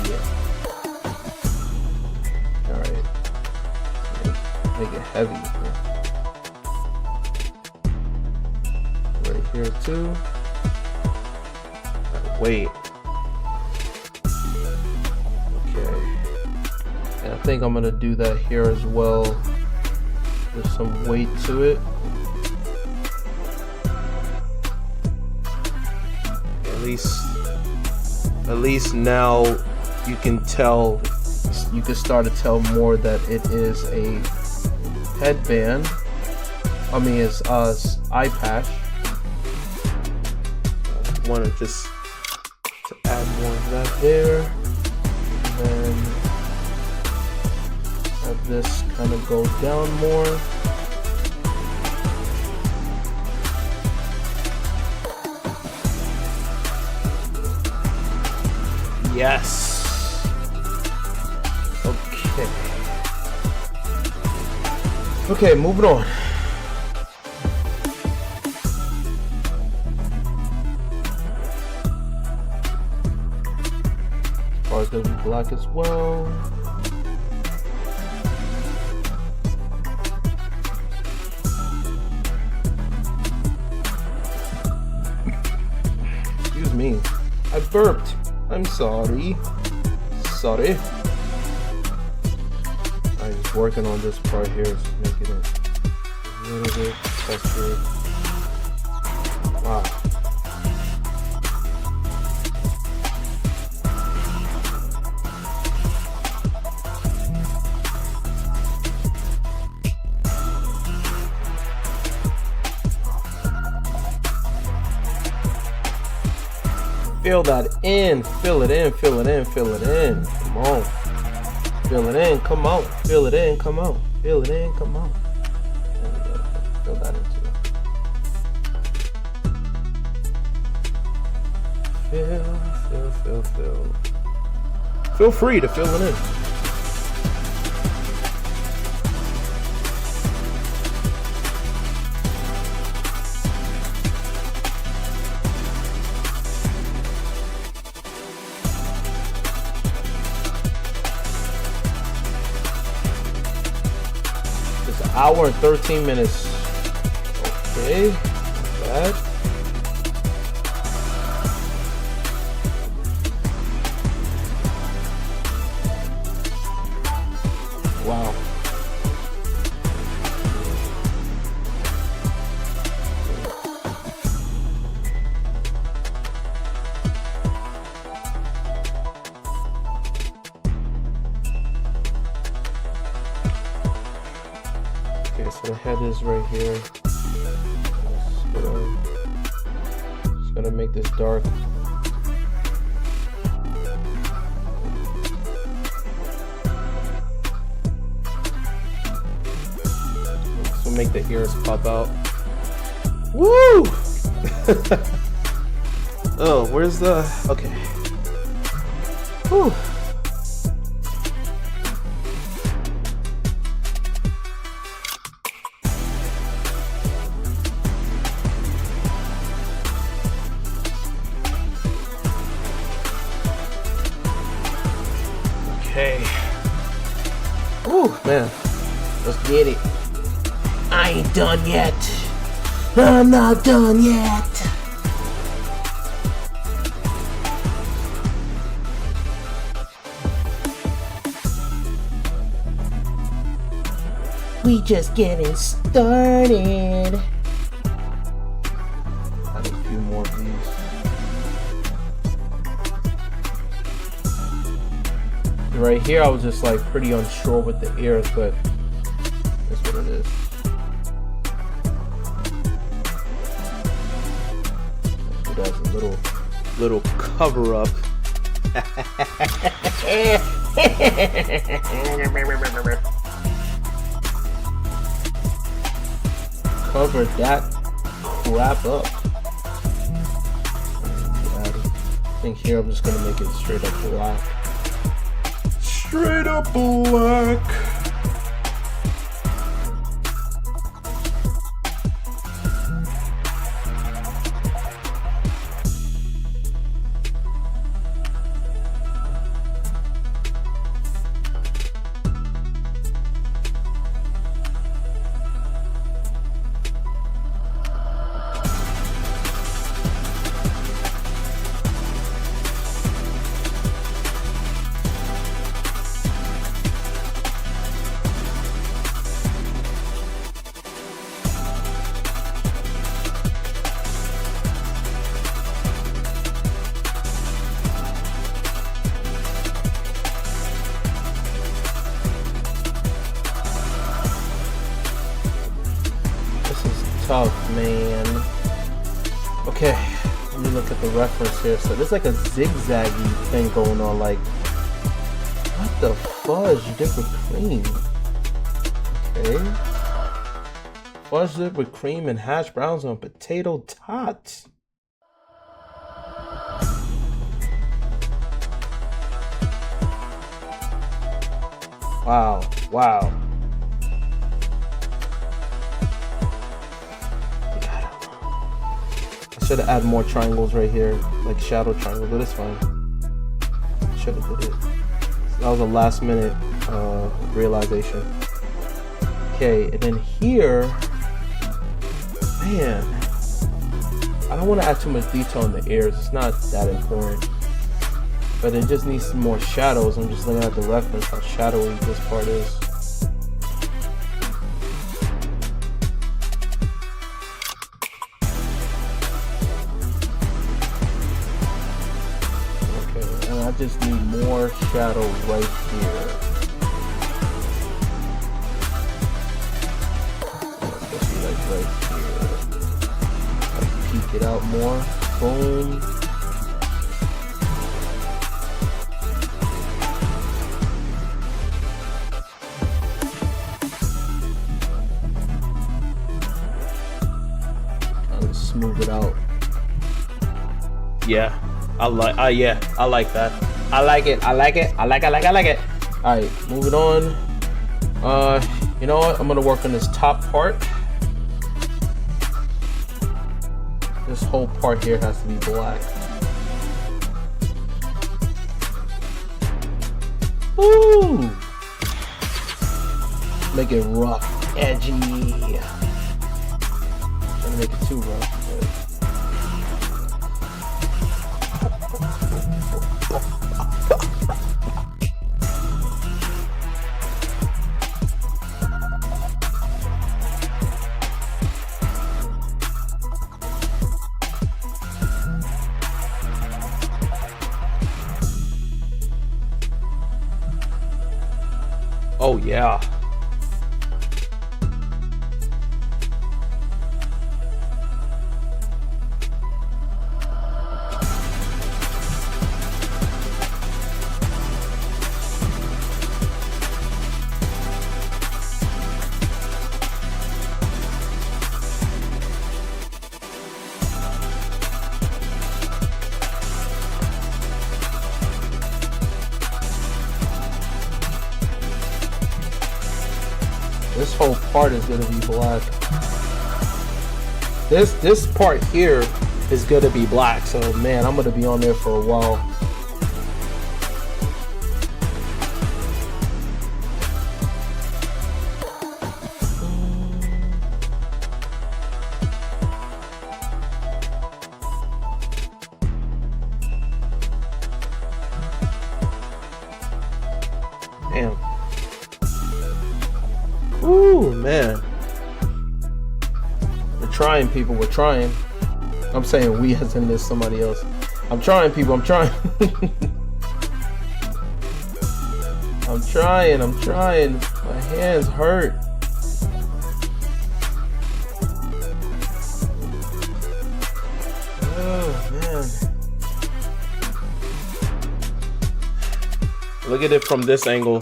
Alright. Make it heavy. Right here too. Weight. Okay. And I think I'm gonna do that here as well. There's some weight to it. At least now you can tell, you can start to tell more that it is a headband. I mean, it's eye patch. I want to just add more of that there, and have this kind of go down more. Yes. Okay. Okay, moving on. Bar's gonna be black as well. Excuse me. I burped. I'm sorry. Sorry. I'm just working on this part here, just making it a little bit textured. Wow. Fill that in, fill it in, fill it in, fill it in. Come on. Fill it in, come on. Fill it in, come on. Fill it in, come on. There we go. Fill that in too. Fill. Feel free to fill it in. Hour and 13 minutes. Okay, not bad. So the head is right here. Just gonna make this dark. So make the ears pop out. Woo! Oh, where's the... Okay. Whew. Okay. Ooh, man. Let's get it. I ain't done yet. I'm not done yet. We just getting started. Add a few more of these. Right here, I was just like pretty unsure with the ears, but that's what it is. That's a little cover up. Cover that crap up. I think here I'm just gonna make it straight up black. Straight up black. Tough, man. Okay, let me look at the reference here. So there's like a zigzaggy thing going on. Like, what the fudge dip with cream? Okay, fudge dip with cream and hash browns on potato tots. Wow, wow. Should have added more triangles right here, like shadow triangles, but it's fine. Should have did it. That was a last minute realization. Okay, and then here, man, I don't want to add too much detail in the ears. It's not that important, but it just needs some more shadows. I'm just looking at the reference how shadowy this part is. I just need more shadow right here. Especially like right here. Like peek it out more. Boom. I'll smooth it out. Yeah. I like that. I like it. I like it. Alright, moving on. You know what? I'm gonna work on this top part. This whole part here has to be black. Ooh! Make it rough, edgy. I'm trying to make it too rough. Oh yeah. This whole part is gonna be black. This part here is gonna be black. So man, I'm gonna be on there for a while. Damn. Ooh, man. We're trying, people. We're trying. I'm saying we as in this somebody else. I'm trying, people. I'm trying. I'm trying. I'm trying. My hands hurt. Oh, man. Look at it from this angle.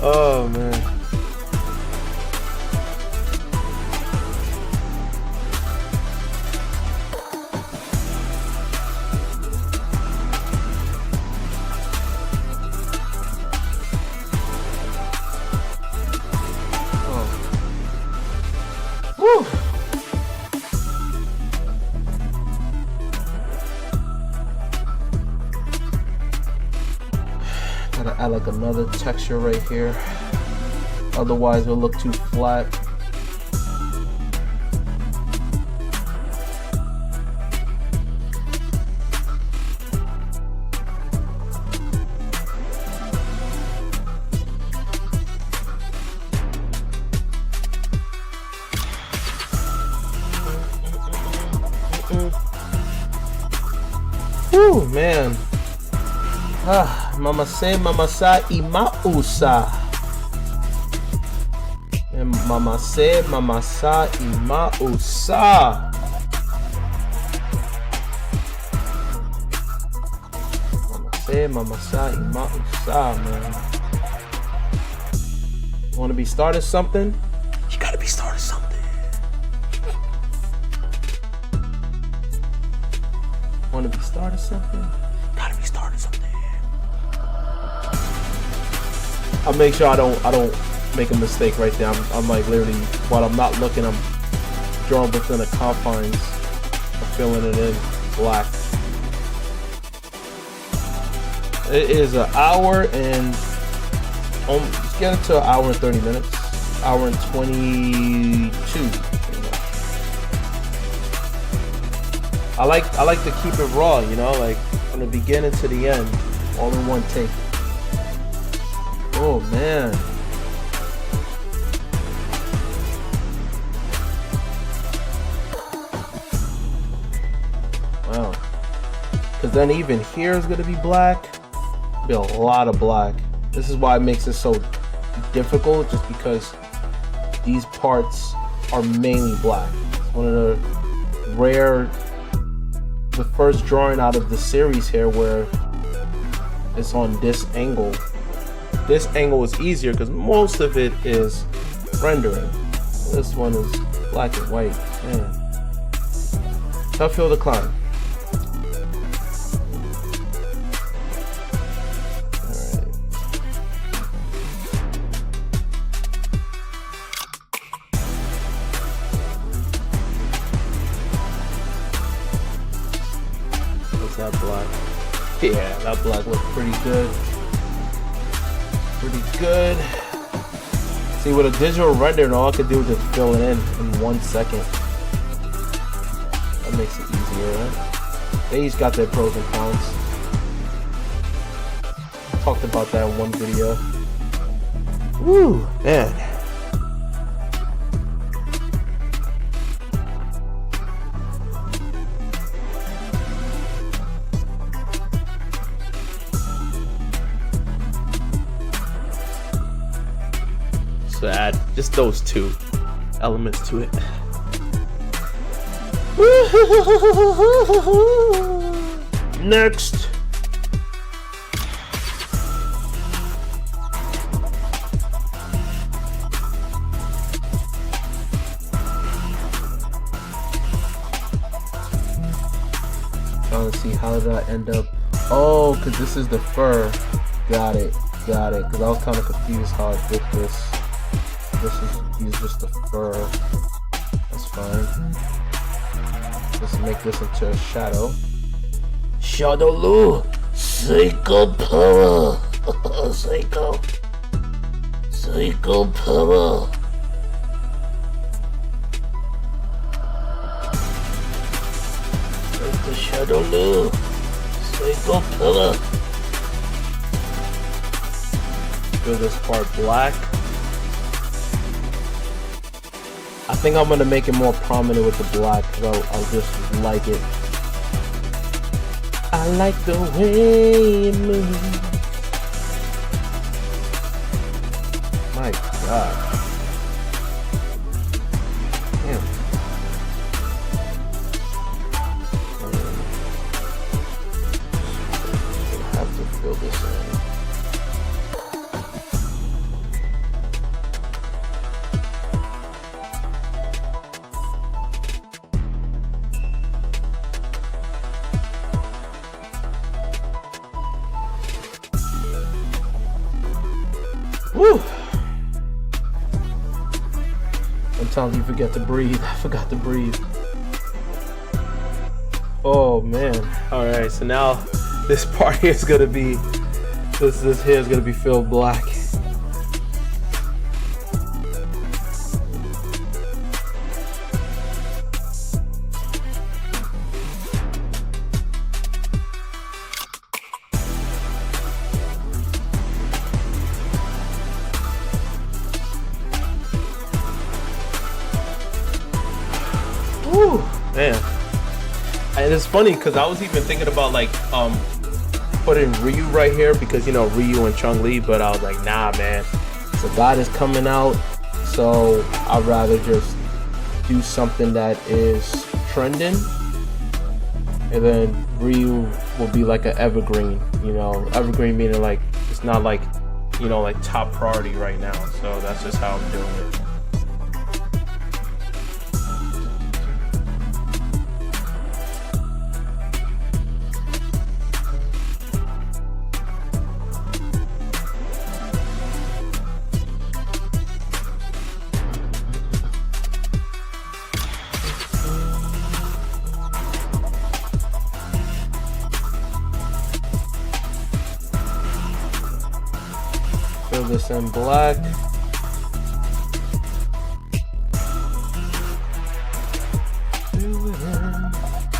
Oh man. Oh. Woo. Gotta add like another texture right here, otherwise it'll look too flat. Whew, man. Mama say, mama sa, ima usa. And mama say, mama sa, ima usa. Mama sa, ima usa, man. Want to be started something? You gotta be started something. Want to be started something? Gotta be started something. I'll make sure I don't make a mistake right there. I'm like literally, while I'm not looking, I'm drawing within the confines of filling it in black. It is an hour and let's get into an hour and 30 minutes. Hour and 22. I like to keep it raw, you know, like from the beginning to the end, all in one take. Oh man. Wow. Because then even here is gonna be black. Be a lot of black. This is why it makes it so difficult, just because these parts are mainly black. It's one of the rare, the first drawing out of the series here where it's on this angle. This angle is easier because most of it is rendering. This one is black and white. Man. Tough hill to climb. That black. Yeah, that black looks pretty good. Pretty good. See, with a digital render, all I could do is just fill it in 1 second. That makes it easier, right? They each got their pros and cons. Talked about that in one video. Woo, man. So add just those two elements to it. Next. Trying to see how did I end up. Oh, because this is the fur. Got it. Because I was kind of confused how I did this. Use just the fur. That's fine. Let's make this into a shadow. Shadow Lu, Psycho Power. Psycho Power. Psycho Shadow Lu, Psycho Power. Fill this part black. I think I'm gonna make it more prominent with the black because I'll just like it. I like the way it moves. My God. Damn. I have to fill this in. Woo! Sometimes you forget to breathe. I forgot to breathe. Oh man. Alright, so now this part here is gonna be this here is gonna be filled black. Woo, man. And it's funny because I was even thinking about like putting Ryu right here because you know Ryu and Chun-Li, but I was like, nah man, Sagat is coming out, so I'd rather just do something that is trending, and then Ryu will be like an evergreen, you know, evergreen meaning like it's not like, you know, like top priority right now. So that's just how I'm doing it. Fill this in black.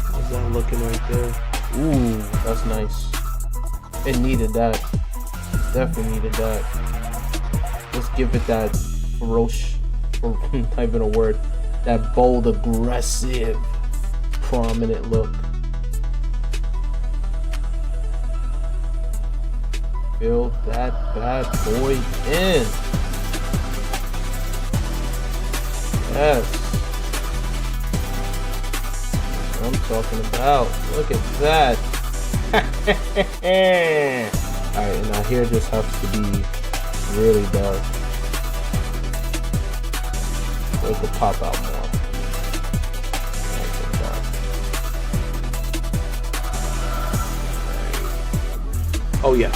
How's that looking right there? Ooh, that's nice. It needed that. Definitely needed that. Let's give it that ferocious, or type in a word, that bold, aggressive, prominent look. Fill that bad boy in. Yes. That's what I'm talking about. Look at that. Alright, and now here this has to be really dark. So it could pop out more. Nice and dark. Oh yeah.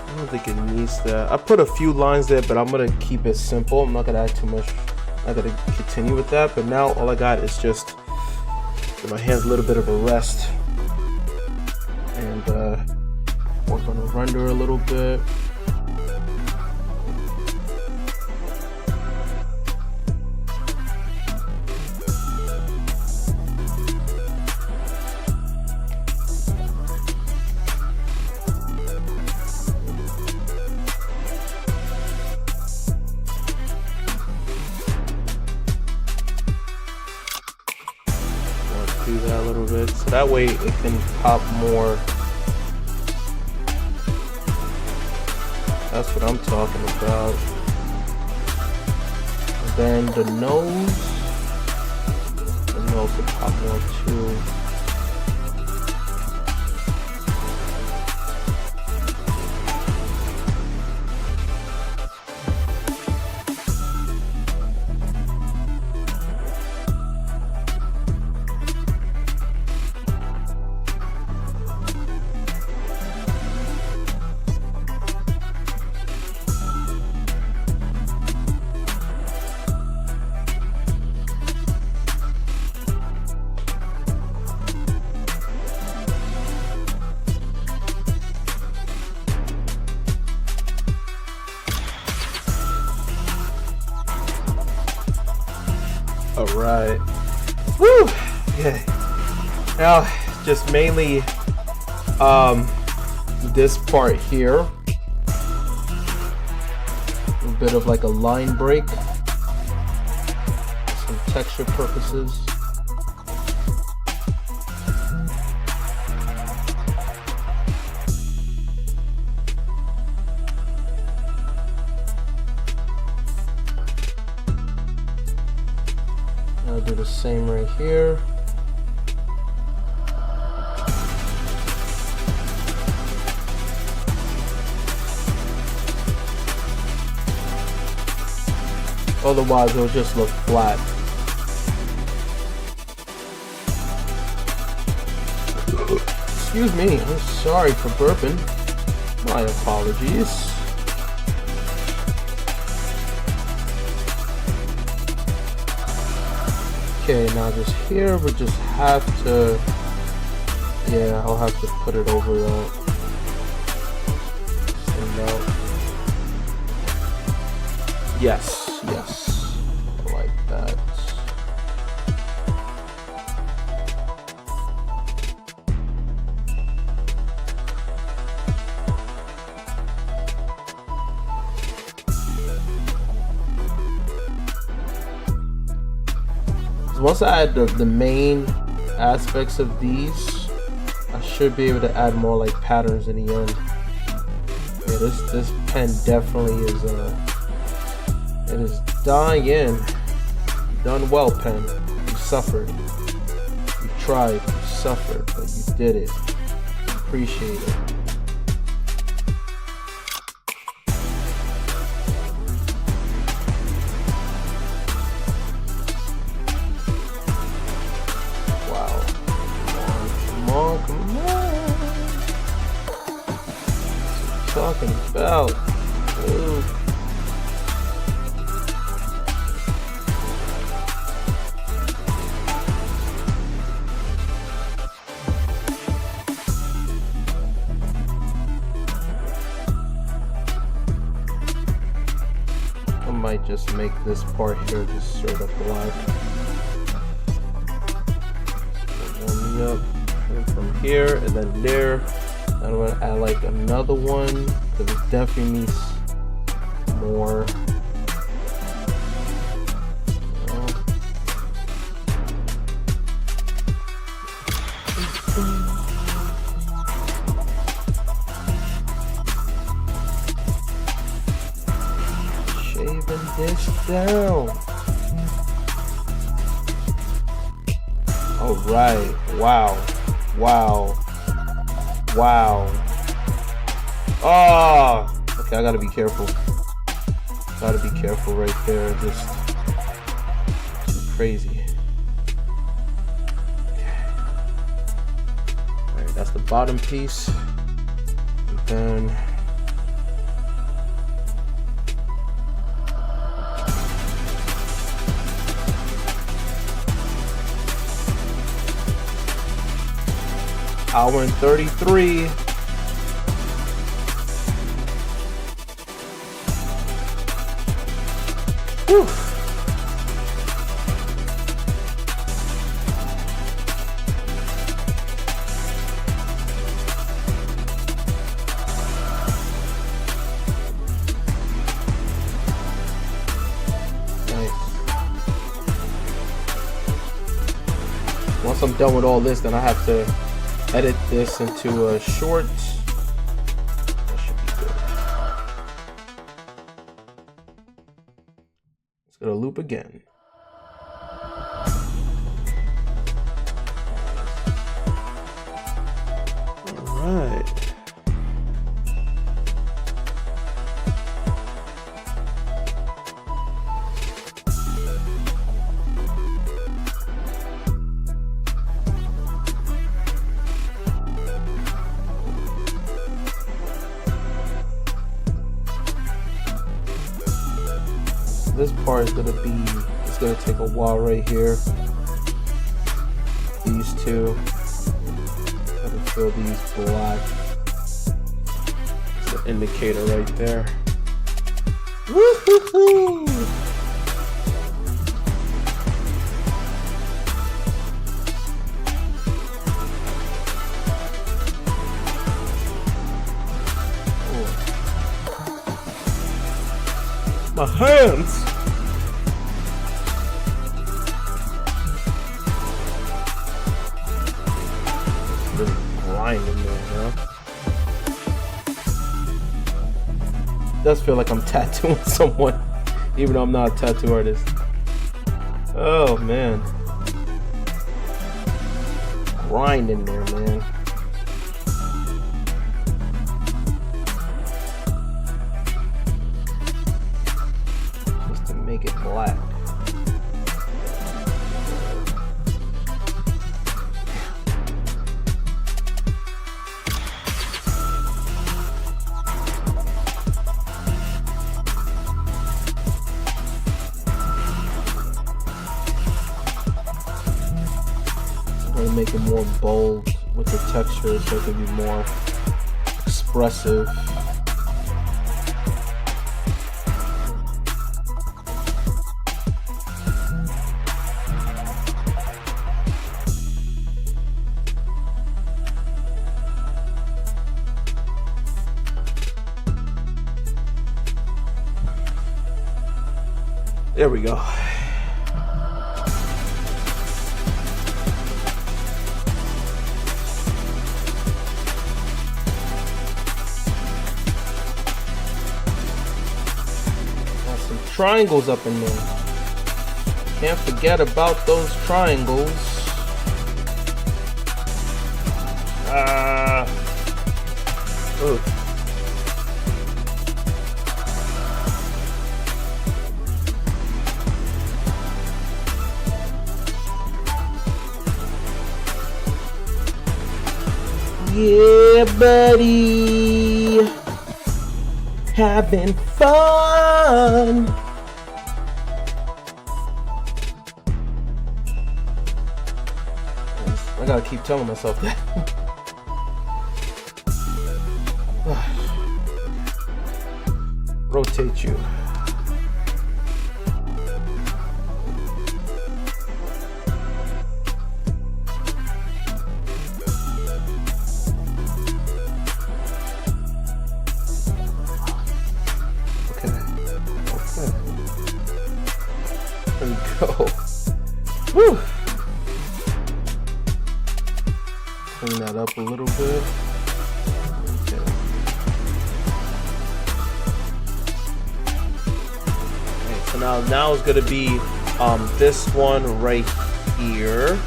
I don't think it needs that. I put a few lines there, but I'm gonna keep it simple. I'm not gonna add too much. I'm not gonna continue with that. But now all I got is just give my hands a little bit of a rest and work on the render a little bit. Do that a little bit so that way it can pop more. That's what I'm talking about. And then the nose will pop more too. right. Woo! Okay. Now, just mainly this part here. A bit of like a line break. Some texture purposes. I'll do the same right here. Otherwise, it'll just look flat. Excuse me, I'm sorry for burping. My apologies. Okay, now just here, we just have to, yeah, I'll have to put it over that. Yes, yes, like that. Once I add the main aspects of these, I should be able to add more like patterns in the end. Yeah, this pen definitely is it is dying in. You've done well, pen. You suffered. You tried. You suffered, but you did it. Appreciate it. Talking about. Ooh. I might just make this part here just straight up black. Warm me up from here and then there. I'm gonna add like another one because it definitely needs more. Shaving this down. All right. Wow. Wow. Wow. Oh, okay, I gotta be careful. Gotta be careful right there. Just too crazy. Okay. Alright, that's the bottom piece. And then hour and 33. Whew. Nice. Once I'm done with all this, then I have to edit this into a short. That should be good. It's gonna loop again. All right. This part is gonna be, it's gonna take a while right here. These two, gotta fill these black. It's the indicator right there. Woo-hoo-hoo! My hands. Really grinding there, you know? Does feel like I'm tattooing someone, even though I'm not a tattoo artist. Oh man. Grinding there, man. Just to make it black. Make it more bold with the texture so it can be more expressive. There we go. Triangles up in there. Can't forget about those triangles. Ugh. Yeah, buddy. Having fun. I gotta keep telling myself that. Rotate you. Okay. There we go. Woo! Clean that up a little bit. Okay. Okay, so now it's gonna be this one right here.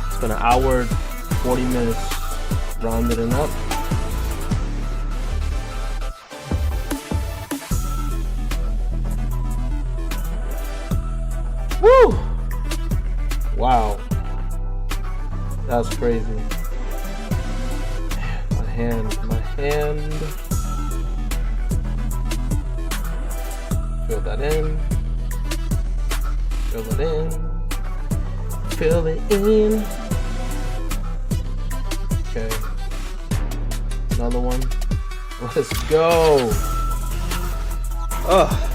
It's been an hour, 40 minutes, rounded it up. Woo! Wow. That's crazy. My hand. Fill that in. Fill it in. Fill it in. Okay. Another one. Let's go. Ugh.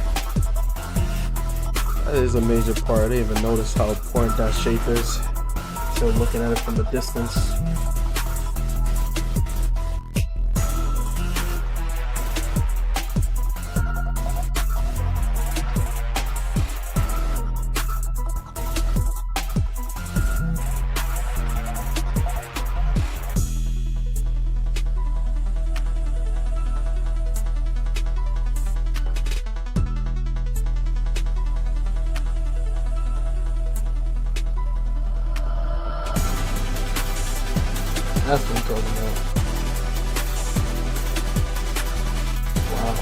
That is a major part. I didn't even notice how important that shape is. So looking at it from the distance. That's what I'm talking about. Wow.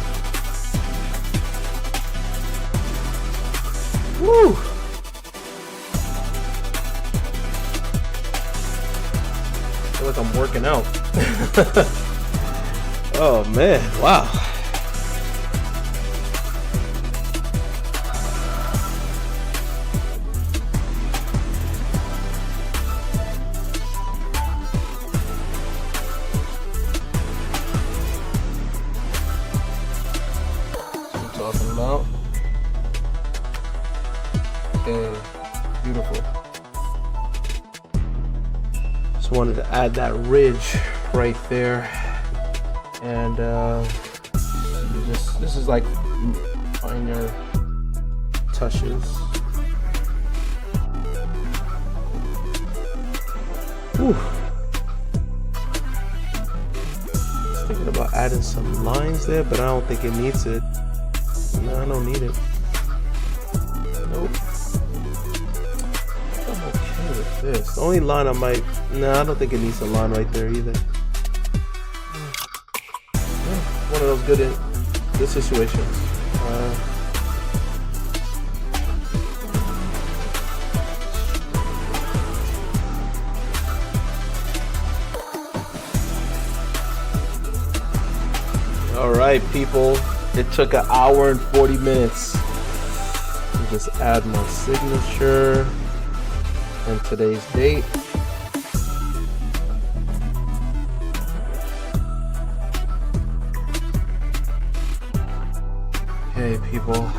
Woo! I feel like I'm working out. Oh man, wow. Talking about. Okay, beautiful. Just wanted to add that ridge right there, and this is like minor touches. Whew. Thinking about adding some lines there, but I don't think it needs it. No, I don't need it. Nope. I'm okay with this. The only line I might... Nah, I don't think it needs a line right there either. Yeah, one of those good situations. Alright, people. It took an hour and 40 minutes to just add my signature and today's date. Okay, people.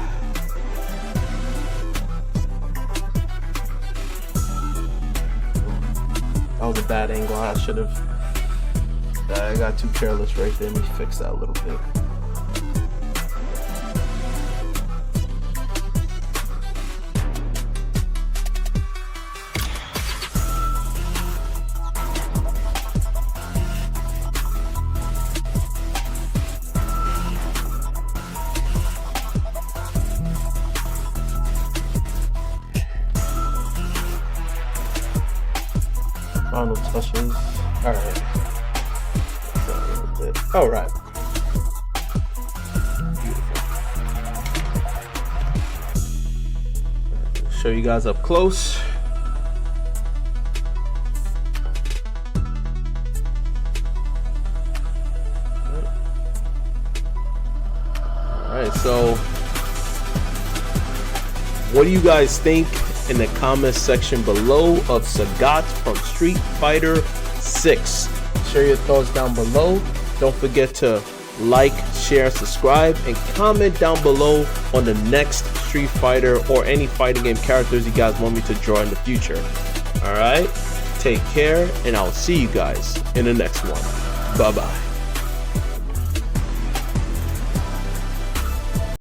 That was a bad angle. I should have. I got too careless right there. Let me fix that a little bit. Final touches. All right. All right. Beautiful. Show you guys up close. All right. So, what do you guys think in the comments section below of Sagat from Street Fighter 6? Share your thoughts down below. Don't forget to like, share, subscribe, and comment down below on the next Street Fighter or any fighting game characters you guys want me to draw in the future. Alright, take care, and I'll see you guys in the next one. Bye-bye.